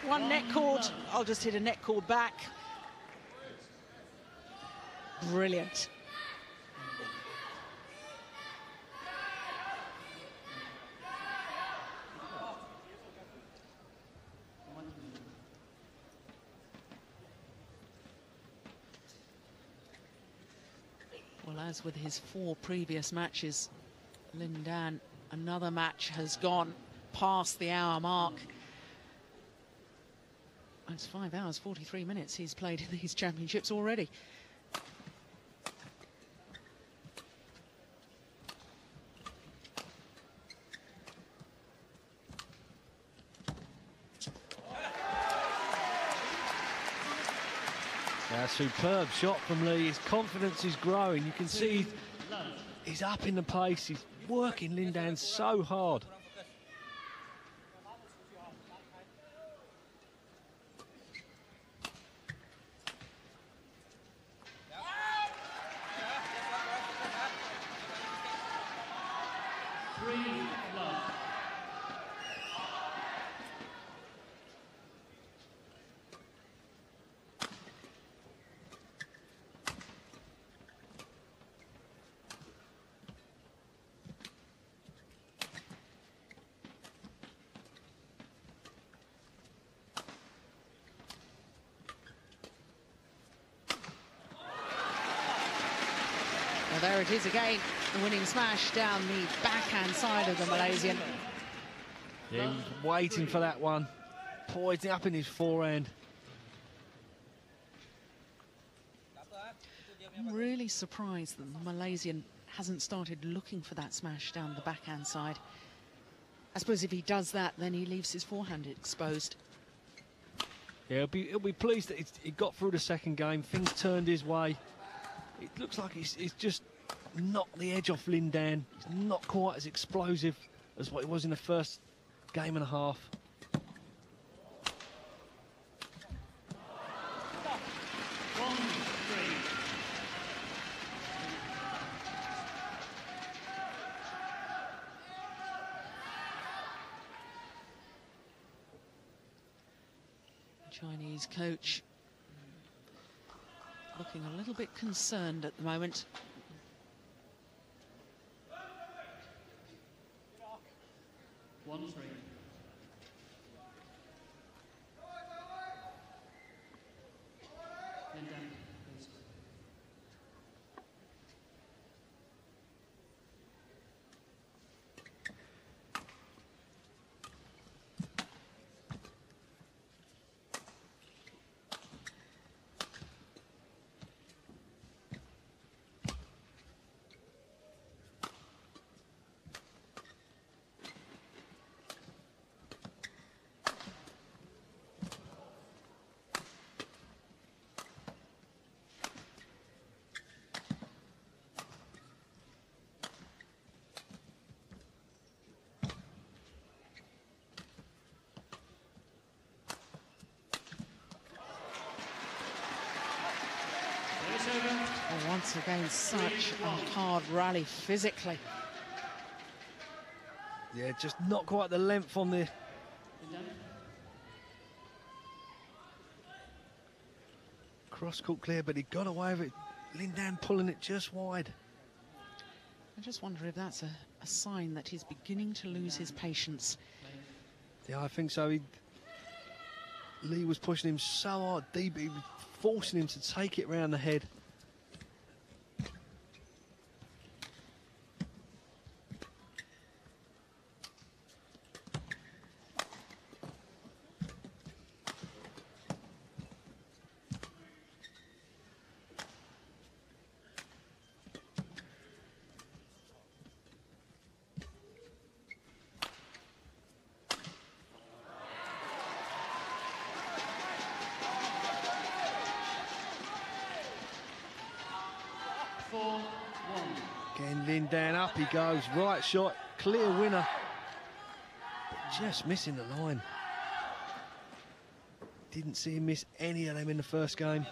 One net cord. I'll just hit a net cord back. Brilliant. Well, as with his 4 previous matches, Lin Dan, another match has gone past the hour mark. It's 5 hours, 43 minutes he's played in these championships already. A superb shot from Lee. His confidence is growing. You can see he's up in the pace. He's working Lin Dan so hard. Well, there it is again, the winning smash down the backhand side of the Malaysian. Yeah, he was waiting for that one, poising up in his forehand. I'm really surprised that the Malaysian hasn't started looking for that smash down the backhand side. I suppose if he does that, then he leaves his forehand exposed. Yeah, he'll be pleased that he got through the second game. Things turned his way. It looks like he's just knocked the edge off Lin Dan. He's not quite as explosive as what he was in the first game and a half. Chinese coach looking a little bit concerned at the moment. Well, once again, such a hard rally physically. Yeah, just not quite the length on the... cross-court clear, but he got away with it. Lin Dan pulling it just wide. I just wonder if that's a sign that he's beginning to lose his patience. Yeah, I think so. Lee was pushing him so hard deep, he was forcing him to take it round the head. Again, Lin Dan, up he goes, right shot, clear winner, but just missing the line. Didn't see him miss any of them in the first game.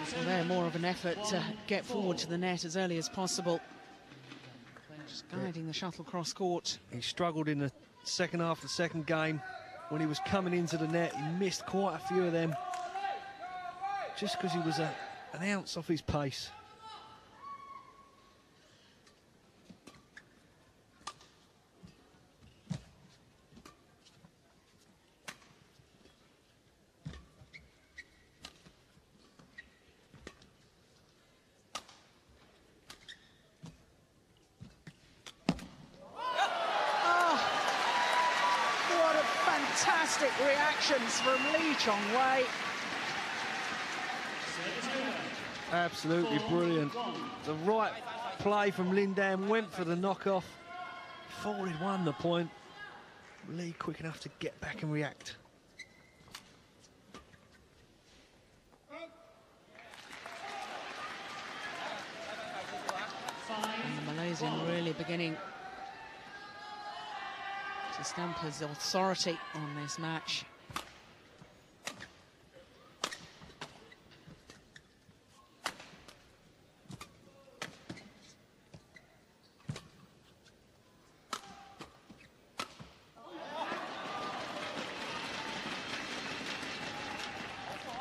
So they're more of an effort to get forward to the net as early as possible. Just guiding the shuttle cross court. He struggled in the second half of the second game. When he was coming into the net, he missed quite a few of them, just because he was an ounce off his pace. Fantastic reactions from Lee Chong Wei. Absolutely brilliant. The right play from Lin Dan, went for the knockoff. Thought he'd won the point. Lee quick enough to get back and react. And the Malaysian really beginning to stamp his authority on this match.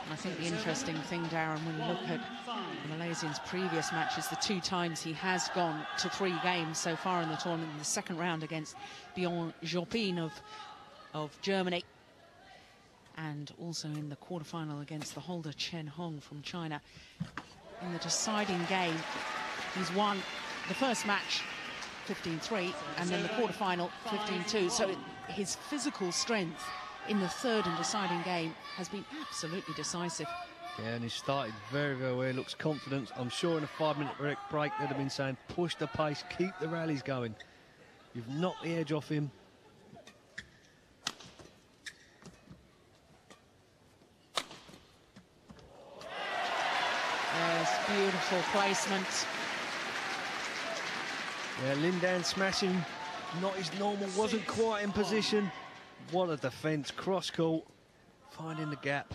I think the interesting thing, Darren, when you look at the Malaysian's previous matches, the 2 times he has gone to 3 games so far in the tournament, in the second round against Bjorn Jopin of Germany, and also in the quarterfinal against the holder Chen Hong from China. In the deciding game, he's won the first match 15-3, and then the quarterfinal 15-2. So his physical strength in the third and deciding game has been absolutely decisive. Yeah, and he started very, very well. He looks confident. I'm sure in a 5-minute break they'd have been saying, push the pace, keep the rallies going. You've knocked the edge off him. Yes, beautiful placement. Yeah, Lin Dan smashing, not his normal, wasn't quite in position. What a defence, cross court, finding the gap.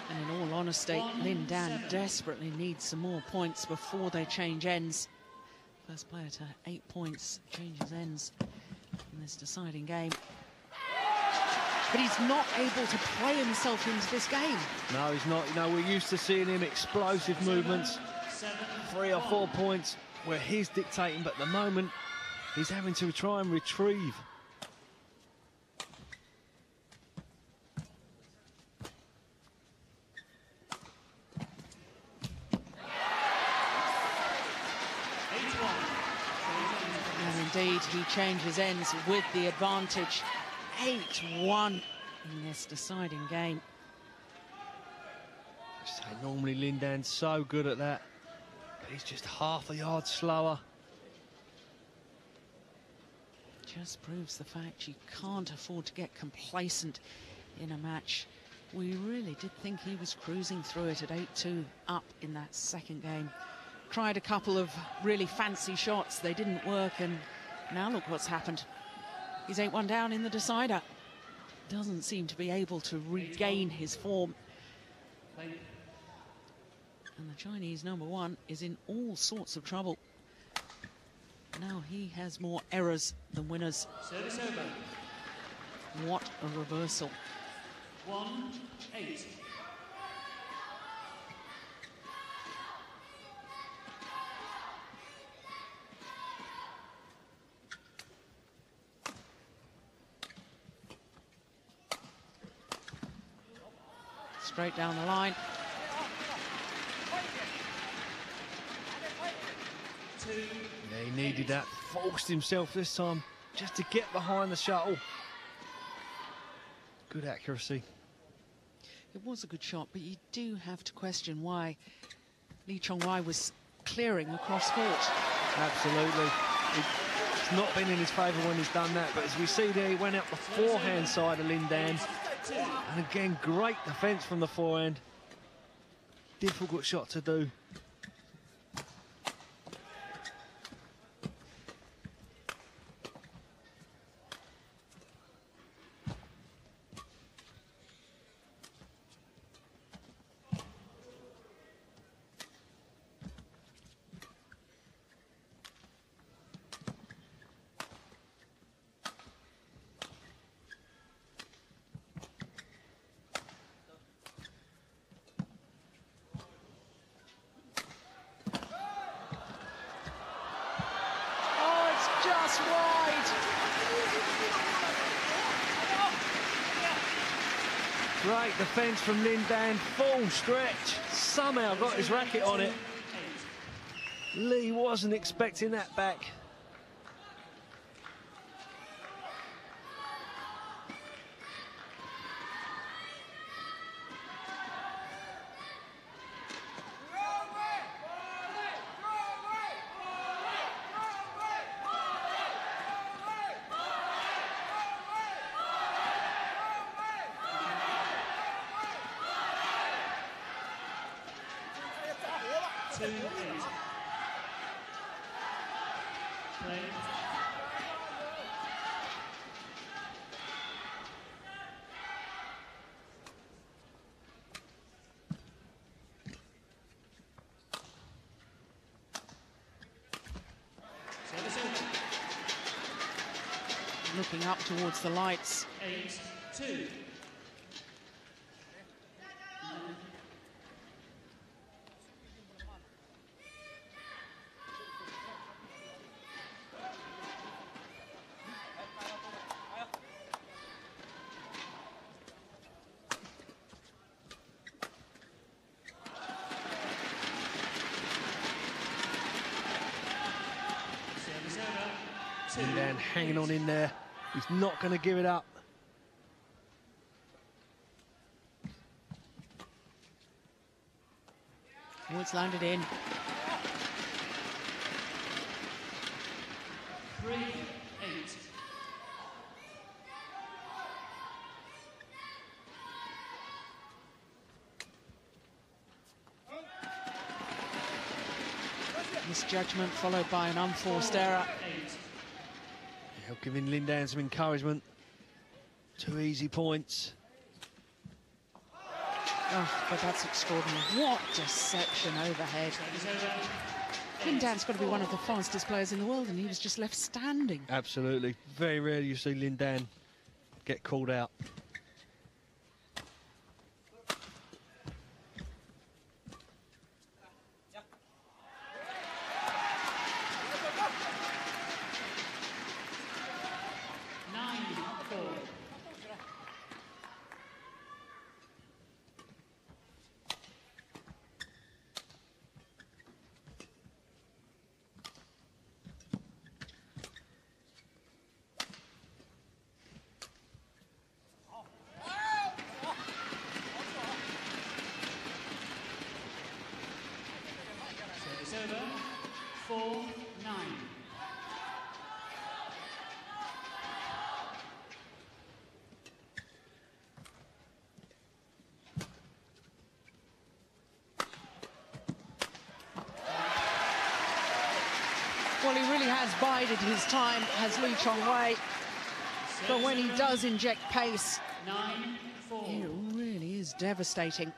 And in all honesty, Lin Dan desperately needs some more points before they change ends. First player to 8 points changes ends in this deciding game. But he's not able to play himself into this game. No, he's not. You know, we're used to seeing him explosive movements, 3 or 4 points where he's dictating, but at the moment he's having to try and retrieve. Indeed, he changes ends with the advantage. 8-1 in this deciding game. So normally Lin Dan's so good at that, but he's just half a yard slower. just proves the fact you can't afford to get complacent in a match. We really did think he was cruising through it at 8-2 up in that second game. Tried a couple of really fancy shots, they didn't work, and now look what's happened. He's 8-1 down in the decider. Doesn't seem to be able to regain his form. And the Chinese #1 is in all sorts of trouble. Now he has more errors than winners. Service over. What a reversal. 1-8. Straight down the line. Yeah, he needed that. Forced himself this time just to get behind the shuttle. Good accuracy. It was a good shot, but you do have to question why Lee Chong Wei was clearing across court. Absolutely. It's not been in his favour when he's done that, but as we see there, he went out the forehand side of Lin Dan. And again, great defence from the forehand. Difficult shot to do. Just wide. Great defence from Lin Dan, full stretch. Somehow got his racket on it. Lee wasn't expecting that back. Looking up towards the lights. 8-2. Lin Dan hanging on in there. He's not going to give it up. Oh, it's landed in. 3-8. Misjudgment followed by an unforced error. Giving Lin Dan some encouragement. 2 easy points. Oh, but that's extraordinary. What deception overhead. Lin Dan's got to be one of the fastest players in the world, and he was just left standing. Absolutely. Very rarely you see Lin Dan get called out. Over. 4-9. Well, he really has bided his time, has Lee Chong Wei. But when he does inject pace, it really is devastating.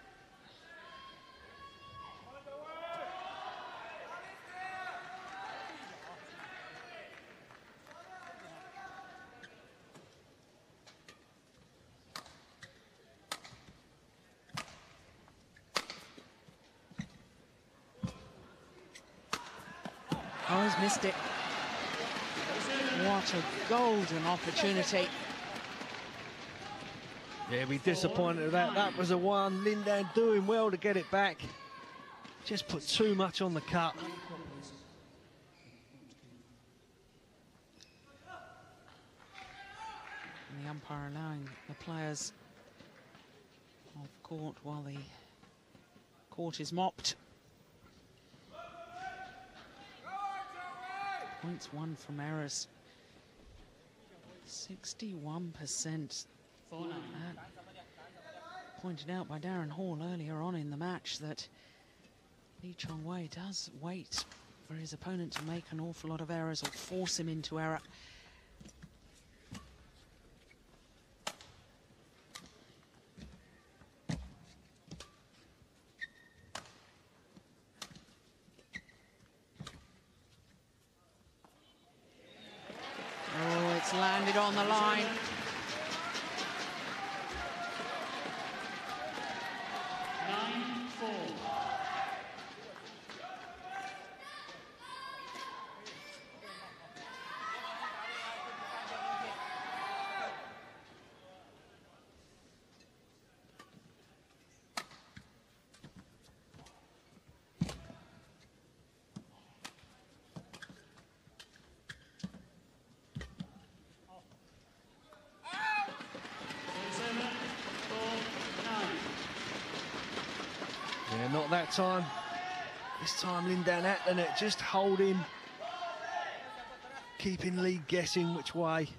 Oh, he's missed it. What a golden opportunity. Yeah, be disappointed with that. That was a one. Lin Dan doing well to get it back. Just put too much on the cut. And the umpire allowing the players off court while the court is mopped. Points won from errors. 61%. Pointed out by Darren Hall earlier on in the match that Lee Chong Wei does wait for his opponent to make an awful lot of errors or force him into error. Oh, it's landed on the line. Yeah, not that time. This time Lin Dan at the net, just holding, keeping Lee guessing which way.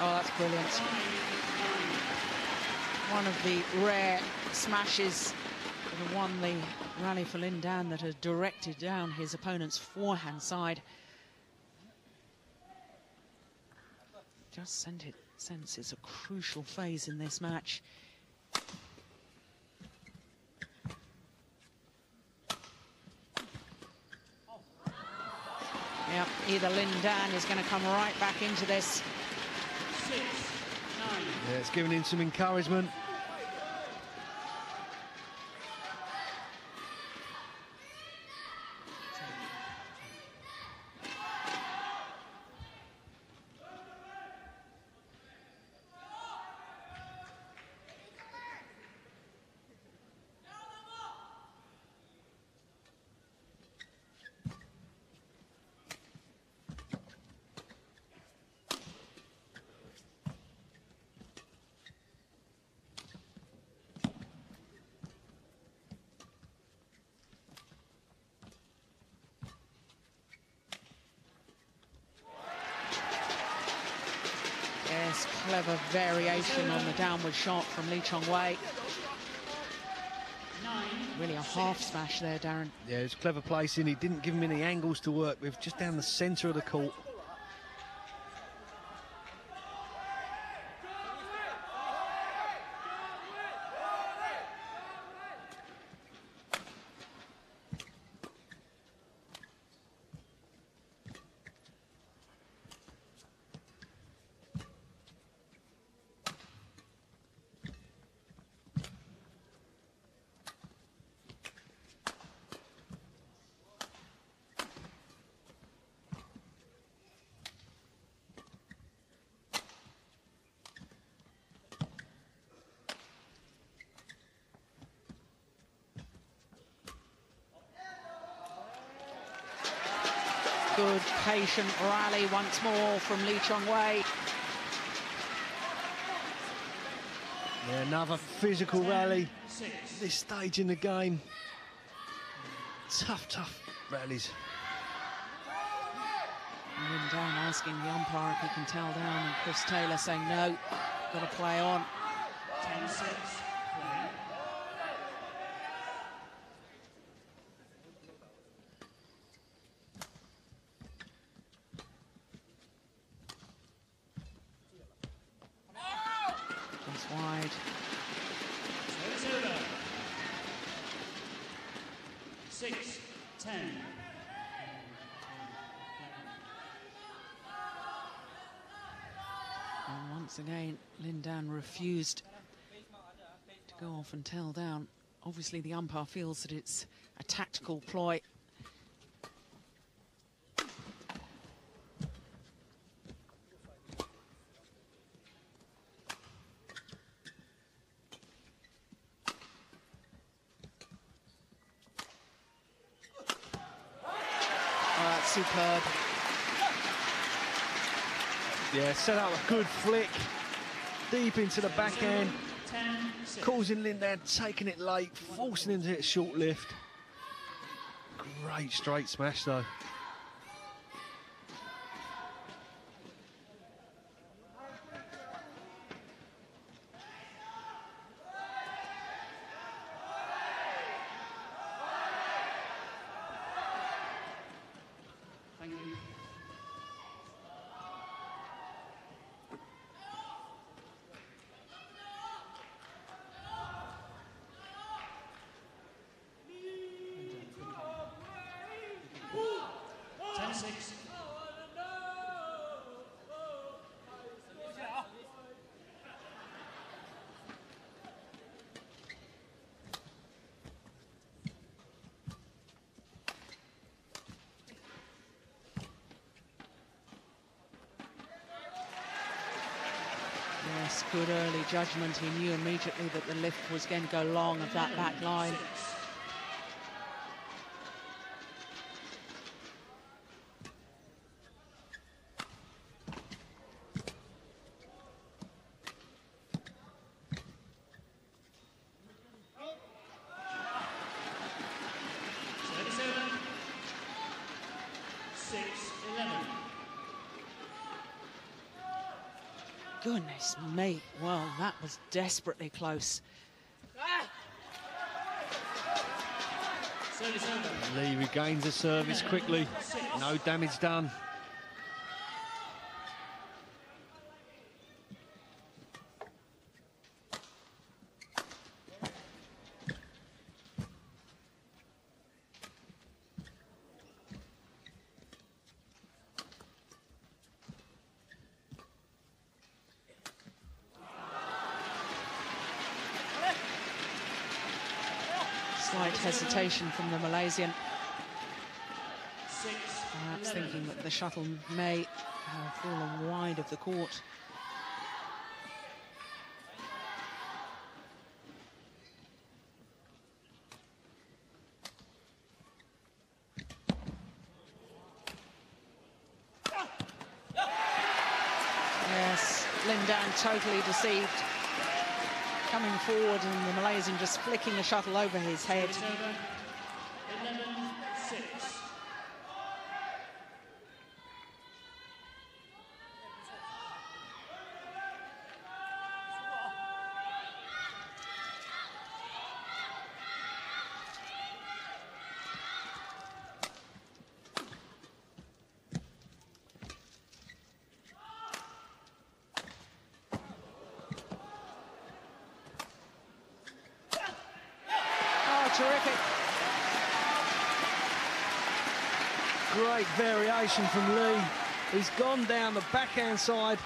Oh, that's brilliant. One of the rare smashes that have won the rally for Lin Dan that had directed down his opponent's forehand side. Just sense it's a crucial phase in this match. Yeah, either Lin Dan is going to come right back into this. Yeah, it's giving him some encouragement. Yes, clever variation on the downward shot from Lee Chong Wei. Really a half smash there, Darren. Yeah, it's clever placing. He didn't give him any angles to work with, just down the centre of the court. Good, patient rally once more from Lee Chong Wei. Yeah, another physical rally. This stage in the game. Tough rallies. Lin Dan asking the umpire if he can towel down, and Chris Taylor saying no, got to play on. 10-6, play. 6-10. And once again, Lin Dan refused to go off and tail down. Obviously, the umpire feels that it's a tactical ploy. Superb. Yeah, set up a good flick, deep into the backhand, causing Lin Dan taking it late, forcing him to hit a short lift. Great straight smash though. Yes, good early judgment. He knew immediately that the lift was going to go long of that back line. Goodness me, well, that was desperately close. Lee regains the service quickly, no damage done. Slight hesitation from the Malaysian. Perhaps thinking that the shuttle may have fallen wide of the court. Yes, Lin Dan totally deceived. Coming forward and the Malaysian just flicking the shuttle over his head. 11-6. Terrific. Great variation from Lee. He's gone down the backhand side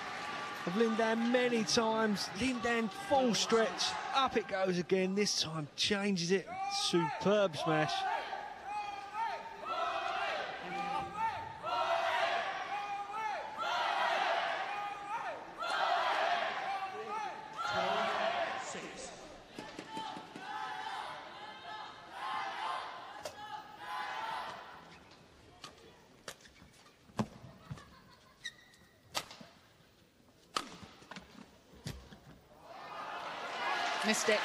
of Lin Dan many times. Lin Dan full stretch, up it goes again. This time changes it. Superb smash. Missed it.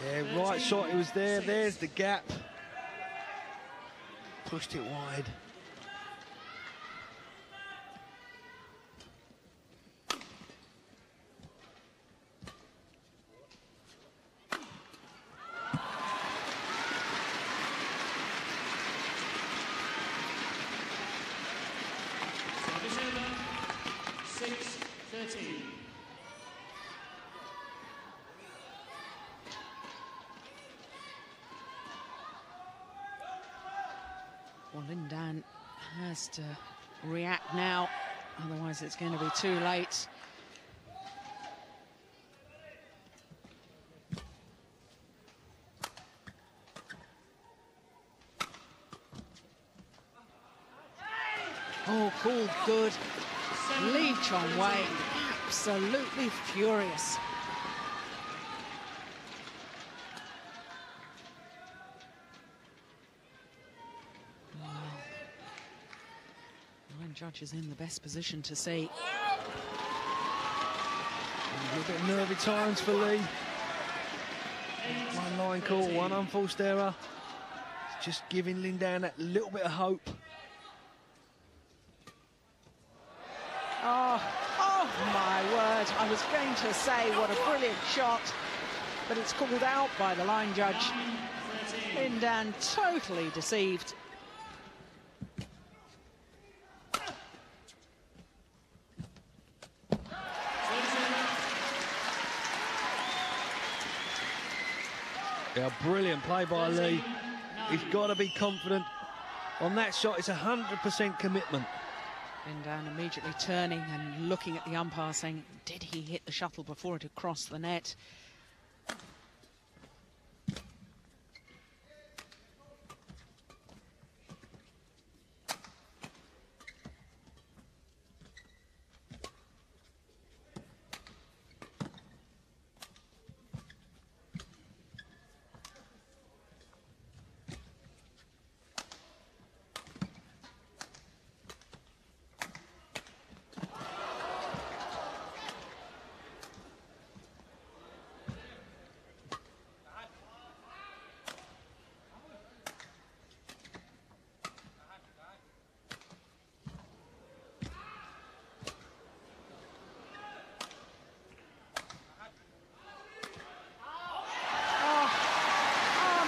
Yeah, right shot, it was there. There's the gap. Pushed it wide. Well, Lin Dan has to react now, otherwise it's going to be too late. Oh, called good. Lee Chong Wei absolutely furious. Well, 9 judges in the best position to see. A little bit nervy times for Lee. One line call, one unforced error. It's just giving Lin Dan that little bit of hope. Oh my word, I was going to say what a brilliant shot, but it's called out by the line judge. Lin Dan totally deceived. Yeah, brilliant play by Lee. He's got to be confident. On that shot, it's 100% commitment. Lin Dan immediately turning and looking at the umpire saying, did he hit the shuttle before it had crossed the net?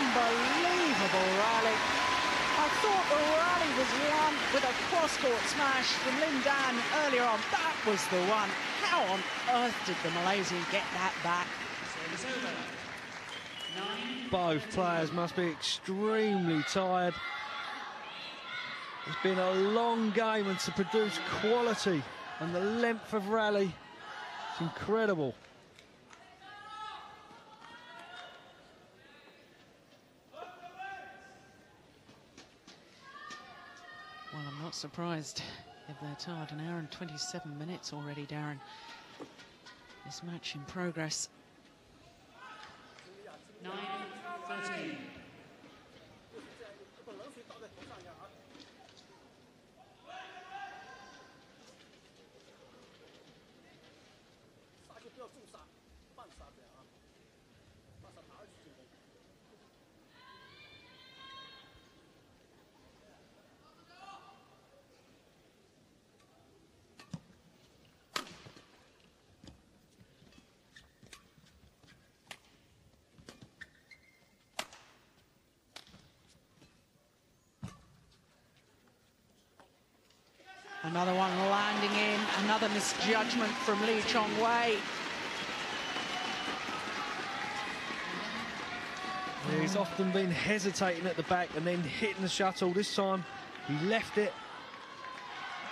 Unbelievable rally. I thought the rally was won with a cross-court smash from Lin Dan earlier on. That was the one. How on earth did the Malaysian get that back? Both players must be extremely tired. It's been a long game, and to produce quality and the length of rally, it's incredible. Well, I'm not surprised if they're tired. An hour and 27 minutes already, Darren. This match in progress. 9-13. Another one landing in, another misjudgment from Lee Chong Wei. Yeah, he's often been hesitating at the back and then hitting the shuttle. This time he left it.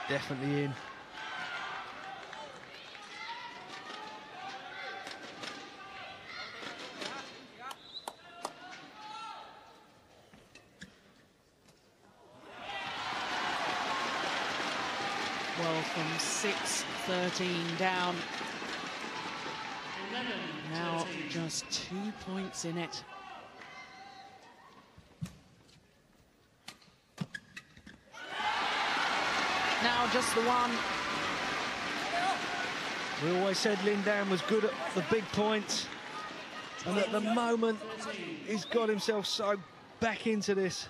Definitely in. Well, from 6-13 down. Now just 2 points in it. Now just the one. We always said Lin Dan was good at the big points, and at the moment he's got himself so back into this.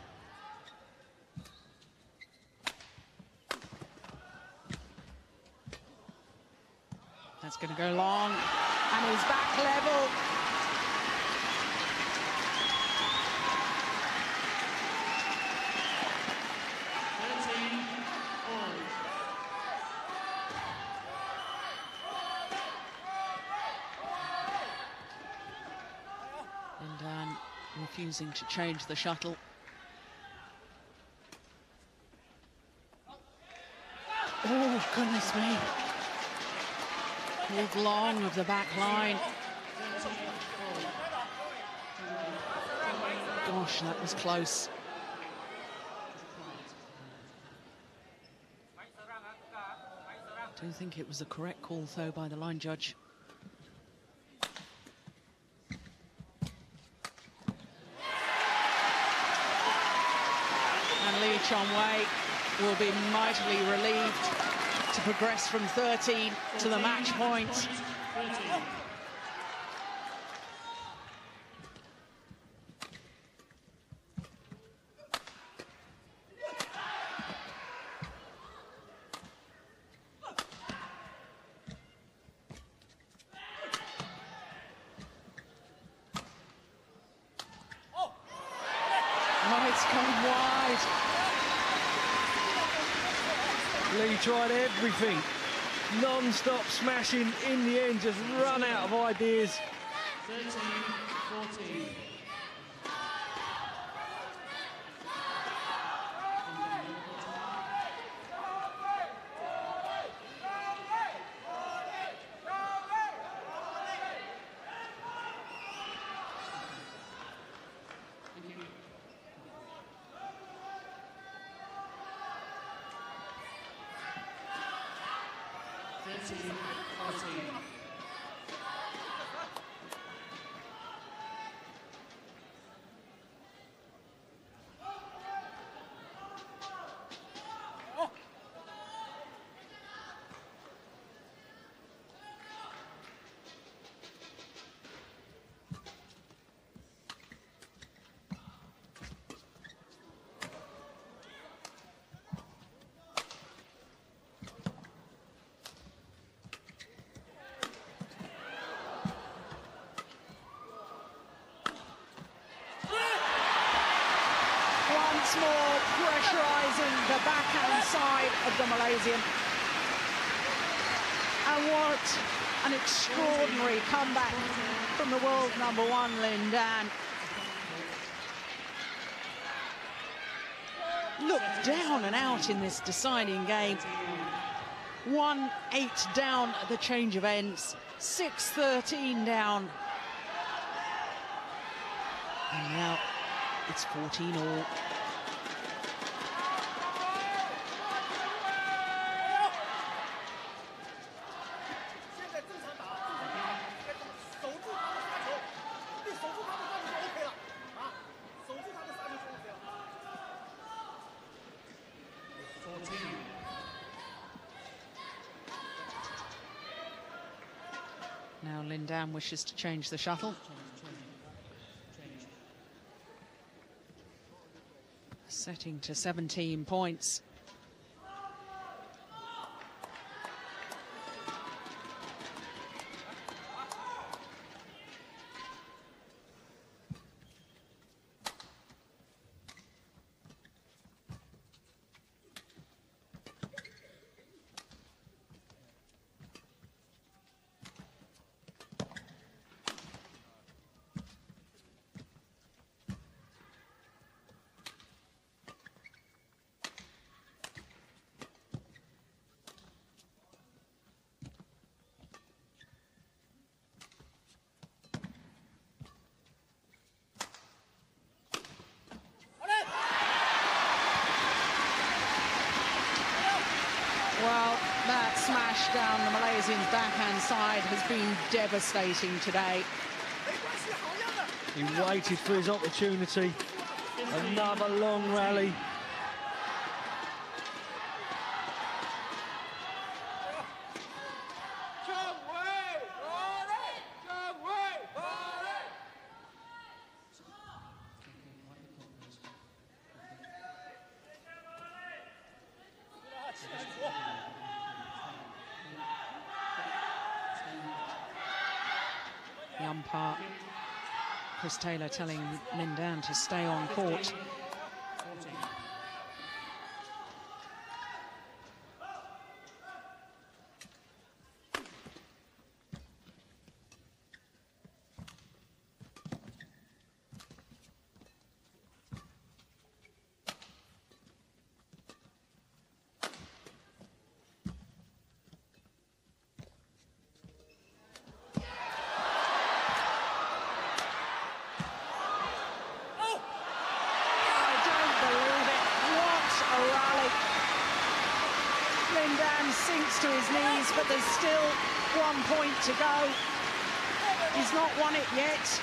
That's going to go long, and he's back level. And refusing to change the shuttle. Oh, goodness me. Pulled long of the back line. Gosh, that was close. I don't think it was a correct call, though, by the line judge. And Chong Wei will be mightily relieved to progress from 13 to the match point. Oh, it's gone wide. Lee tried everything. Non-stop smashing in the end, just run out of ideas. 13-14. Once more pressurising the backhand side of the Malaysian. And what an extraordinary comeback from the world #1, Lin Dan. Looked down and out in this deciding game. 1-8 down at the change of ends. 6-13 down. And now it's 14-all. Now Lin Dan wishes to change the shuttle. Setting to 17 points. Well, that smash down the Malaysian's backhand side has been devastating today. He waited for his opportunity. Another long rally. The umpire, Chris Taylor, telling Lin Dan to stay on court. to his knees, but there's still 1 point to go. He's not won it yet.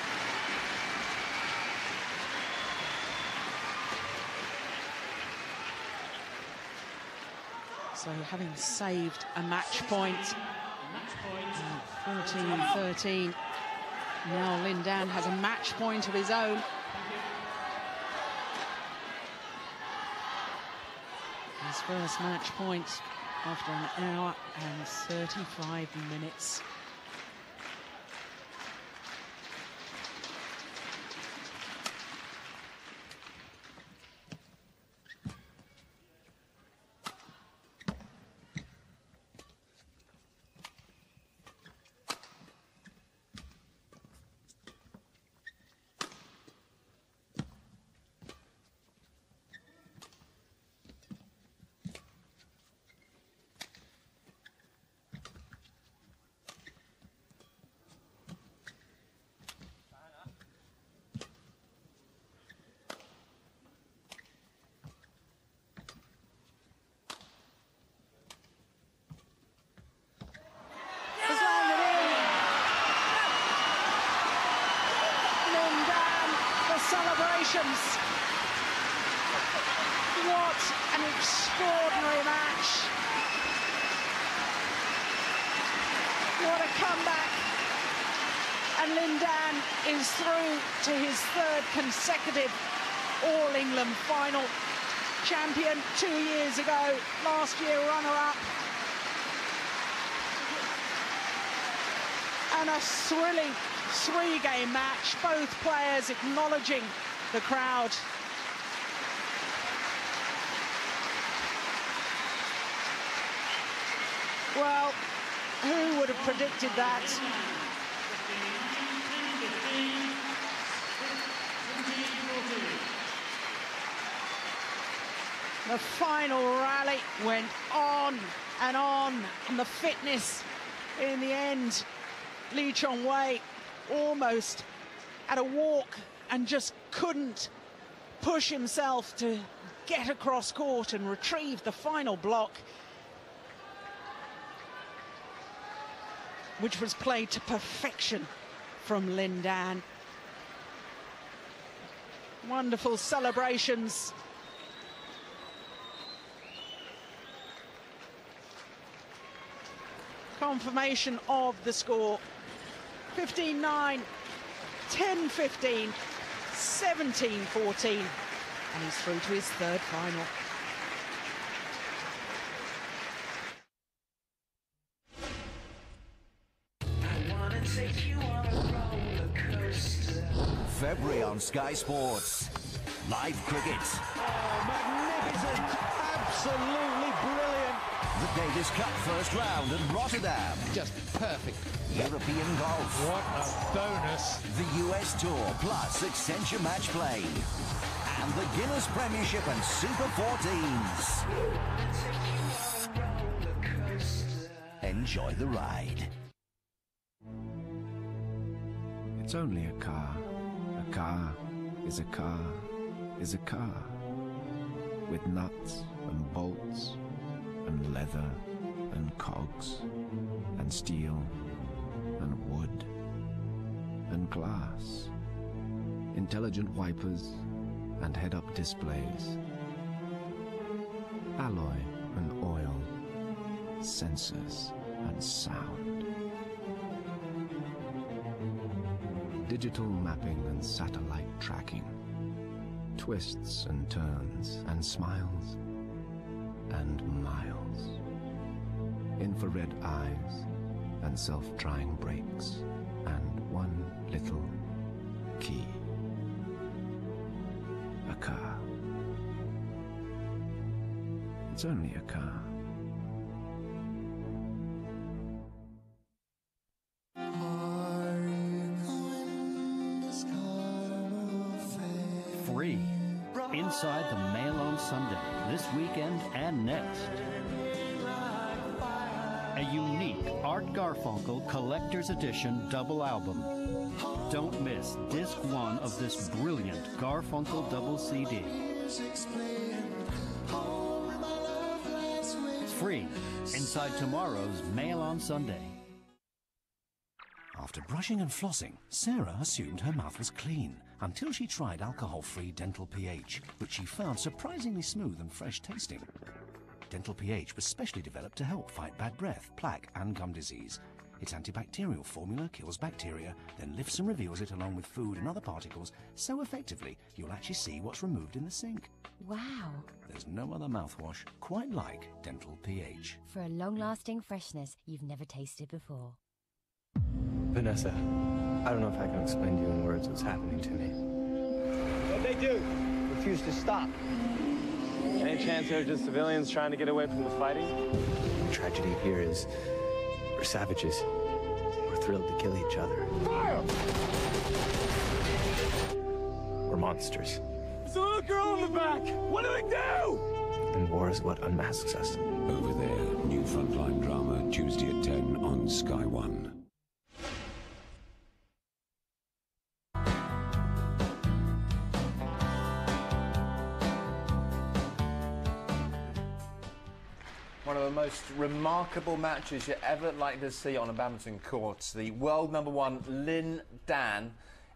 So having saved a match point, 14-13, now Lin Dan has a match point of his own. His first match point after an hour and 35 minutes. Celebrations. What an extraordinary match. What a comeback. And Lin Dan is through to his third consecutive All-England final. Champion 2 years ago, last year runner-up. And a thrilling three-game match, both players acknowledging the crowd. Well, who would have predicted that? The final rally went on, and the fitness in the end. Lee Chong Wei almost at a walk and just couldn't push himself to get across court and retrieve the final block, which was played to perfection from Lin Dan. Wonderful celebrations. Confirmation of the score. 15-9, 10-15, 17-14, and he's through to his third final. February on Sky Sports. Live cricket. Oh, magnificent! Absolutely brilliant! The Davis Cup first round at Rotterdam. Just perfect. European golf. What a bonus. The US Tour plus Accenture Match Play. And the Guinness Premiership and Super 14s. Enjoy the ride. It's only a car. A car is a car is a car. With nuts and bolts and leather and cogs and steel and wood and glass, intelligent wipers and head-up displays, alloy and oil, sensors and sound, digital mapping and satellite tracking, twists and turns and smiles and miles, infrared eyes and self-drying brakes, and one little key. A car. It's only a car. Free. Inside the Mail on Sunday, this weekend and next. A unique Art Garfunkel Collector's Edition double album. Don't miss disc 1 of this brilliant Garfunkel double CD. free inside tomorrow's Mail on Sunday. After brushing and flossing, Sarah assumed her mouth was clean until she tried alcohol-free Dental pH, which she found surprisingly smooth and fresh tasting. Dental pH was specially developed to help fight bad breath, plaque and gum disease. Its antibacterial formula kills bacteria, then lifts and reveals it along with food and other particles so effectively you'll actually see what's removed in the sink. Wow. There's no other mouthwash quite like Dental pH. For a long-lasting freshness you've never tasted before. Vanessa, I don't know if I can explain to you in words what's happening to me. What'd they do? Refuse to stop. Any chance they're just civilians trying to get away from the fighting? The tragedy here is we're savages. We're thrilled to kill each other. Fire! We're monsters. There's a little girl in the back! What do they do? And war is what unmasks us. Over There, new frontline drama, Tuesday at 10 on Sky One. One of the most remarkable matches you're ever likely to see on a badminton court. The world #1 Lin Dan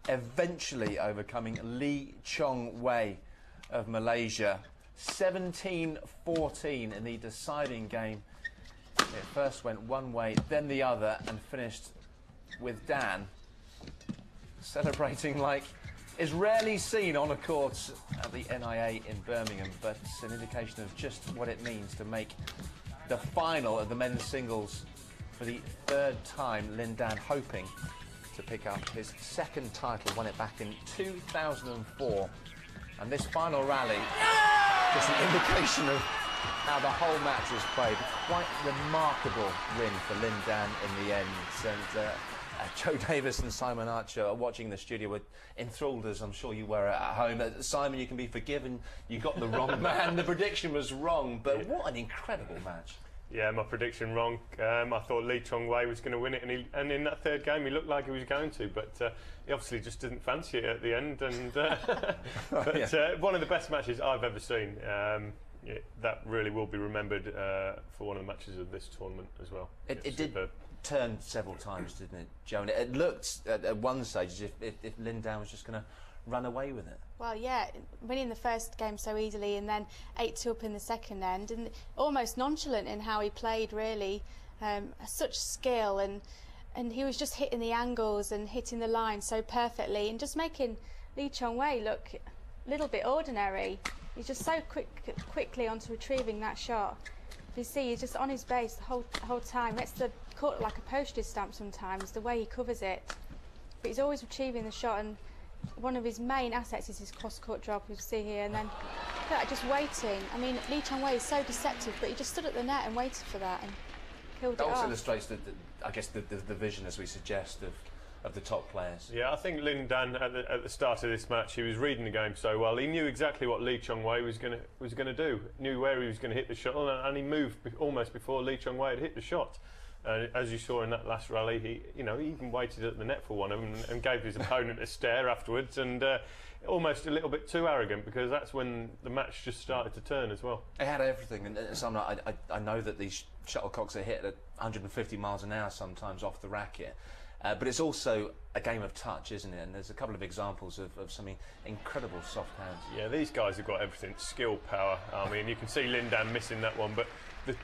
eventually overcoming Lee Chong Wei of Malaysia. 17-14 in the deciding game. It first went one way, then the other, and finished with Dan celebrating like is rarely seen on a court at the NIA in Birmingham, but it's an indication of just what it means to make the final of the men's singles for the third time. Lin Dan hoping to pick up his second title, won it back in 2004. And this final rally, just an indication of how the whole match was played. Quite remarkable win for Lin Dan in the end. And Joe Davis and Simon Archer are watching the studio, were enthralled as I'm sure you were at home. Simon, you can be forgiven. You got the wrong man. The prediction was wrong, but what an incredible match. Yeah, my prediction wrong. I thought Lee Chong Wei was going to win it, and in that third game he looked like he was going to, but he obviously just didn't fancy it at the end. And one of the best matches I've ever seen. Yeah, that really will be remembered for one of the matches of this tournament as well. It did turn several times, didn't it, Joe? And it looked at one stage as if Lin Dan was just going to run away with it. Well, yeah, winning the first game so easily and then 8-2 up in the second end, and almost nonchalant in how he played, really. Such skill, and he was just hitting the angles and hitting the line so perfectly and just making Lee Chong Wei look a little bit ordinary. He's just so quickly onto retrieving that shot. You see, he's just on his base the whole time. Makes the court look like a postage stamp sometimes, the way he covers it. But he's always retrieving the shot, and one of his main assets is his cross-court drop, you see here, and then just waiting. I mean, Lee Chong Wei is so deceptive, but he just stood at the net and waited for that and killed it off. That also illustrates, I guess, the vision, as we suggest, of the top players. Yeah, I think Lin Dan at the start of this match, he was reading the game so well. He knew exactly what Lee Chong Wei was going to do. Knew where he was going to hit the shuttle, and he moved almost before Lee Chong Wei had hit the shot. As you saw in that last rally, he even waited at the net for one of them and gave his opponent a stare afterwards, and almost a little bit too arrogant, because that's when the match just started to turn as well. He had everything, and I know that these shuttlecocks are hit at 150 miles an hour sometimes off the racket. But it's also a game of touch, isn't it? And there's a couple of examples of some incredible soft hands. Yeah, these guys have got everything. Skill, power. I mean, you can see Lin Dan missing that one, but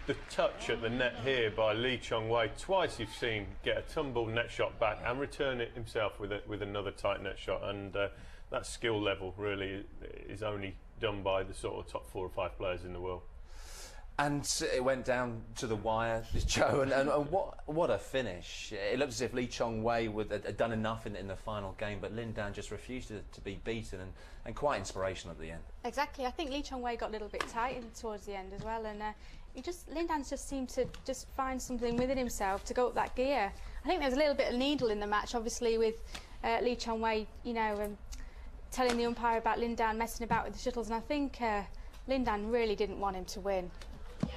the touch at the net here by Lee Chong Wei, twice you've seen get a tumbled net shot back and return it himself with another tight net shot. And that skill level really is only done by the sort of top 4 or 5 players in the world. And it went down to the wire, Joe, and what a finish. It looked as if Lee Chong Wei had done enough in the final game, but Lin Dan just refused to be beaten, and quite inspirational at the end. Exactly. I think Lee Chong Wei got a little bit tight towards the end as well, and Lin Dan just seemed to just find something within himself to go up that gear. I think there was a little bit of needle in the match, obviously, with Lee Chong Wei, telling the umpire about Lin Dan messing about with the shuttles, and I think Lin Dan really didn't want him to win.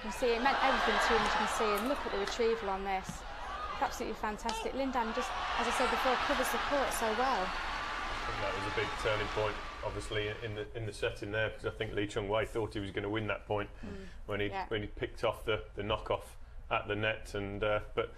You see, it meant everything to him, as you can see, and look at the retrieval on this. It's absolutely fantastic. Lin Dan just, as I said before, covers the court so well. I think that was a big turning point. obviously in the setting there, because I think Lee Chong Wei thought he was going to win that point when he picked off the knockoff at the net, and but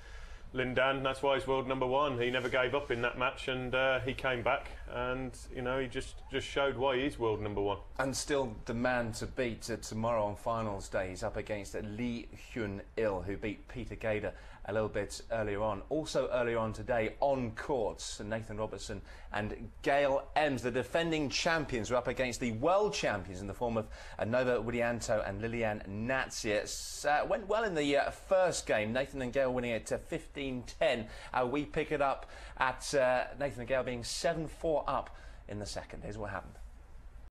Lin Dan, that's why he's world number one. He never gave up in that match, and he came back, and you know, he just showed why he's world number one. And still the man to beat tomorrow on finals day. He's up against Lee Hyun-il, who beat Peter Gader a little bit earlier on. Also earlier on today on courts, Nathan Robertson and Gail Ems, the defending champions, were up against the world champions in the form of Nova Widianto and Lilian Natsier. Went well in the first game, Nathan and Gail winning it to 15-10. We pick it up at Nathan and Gail being 7-4 up in the second. Here's what happened.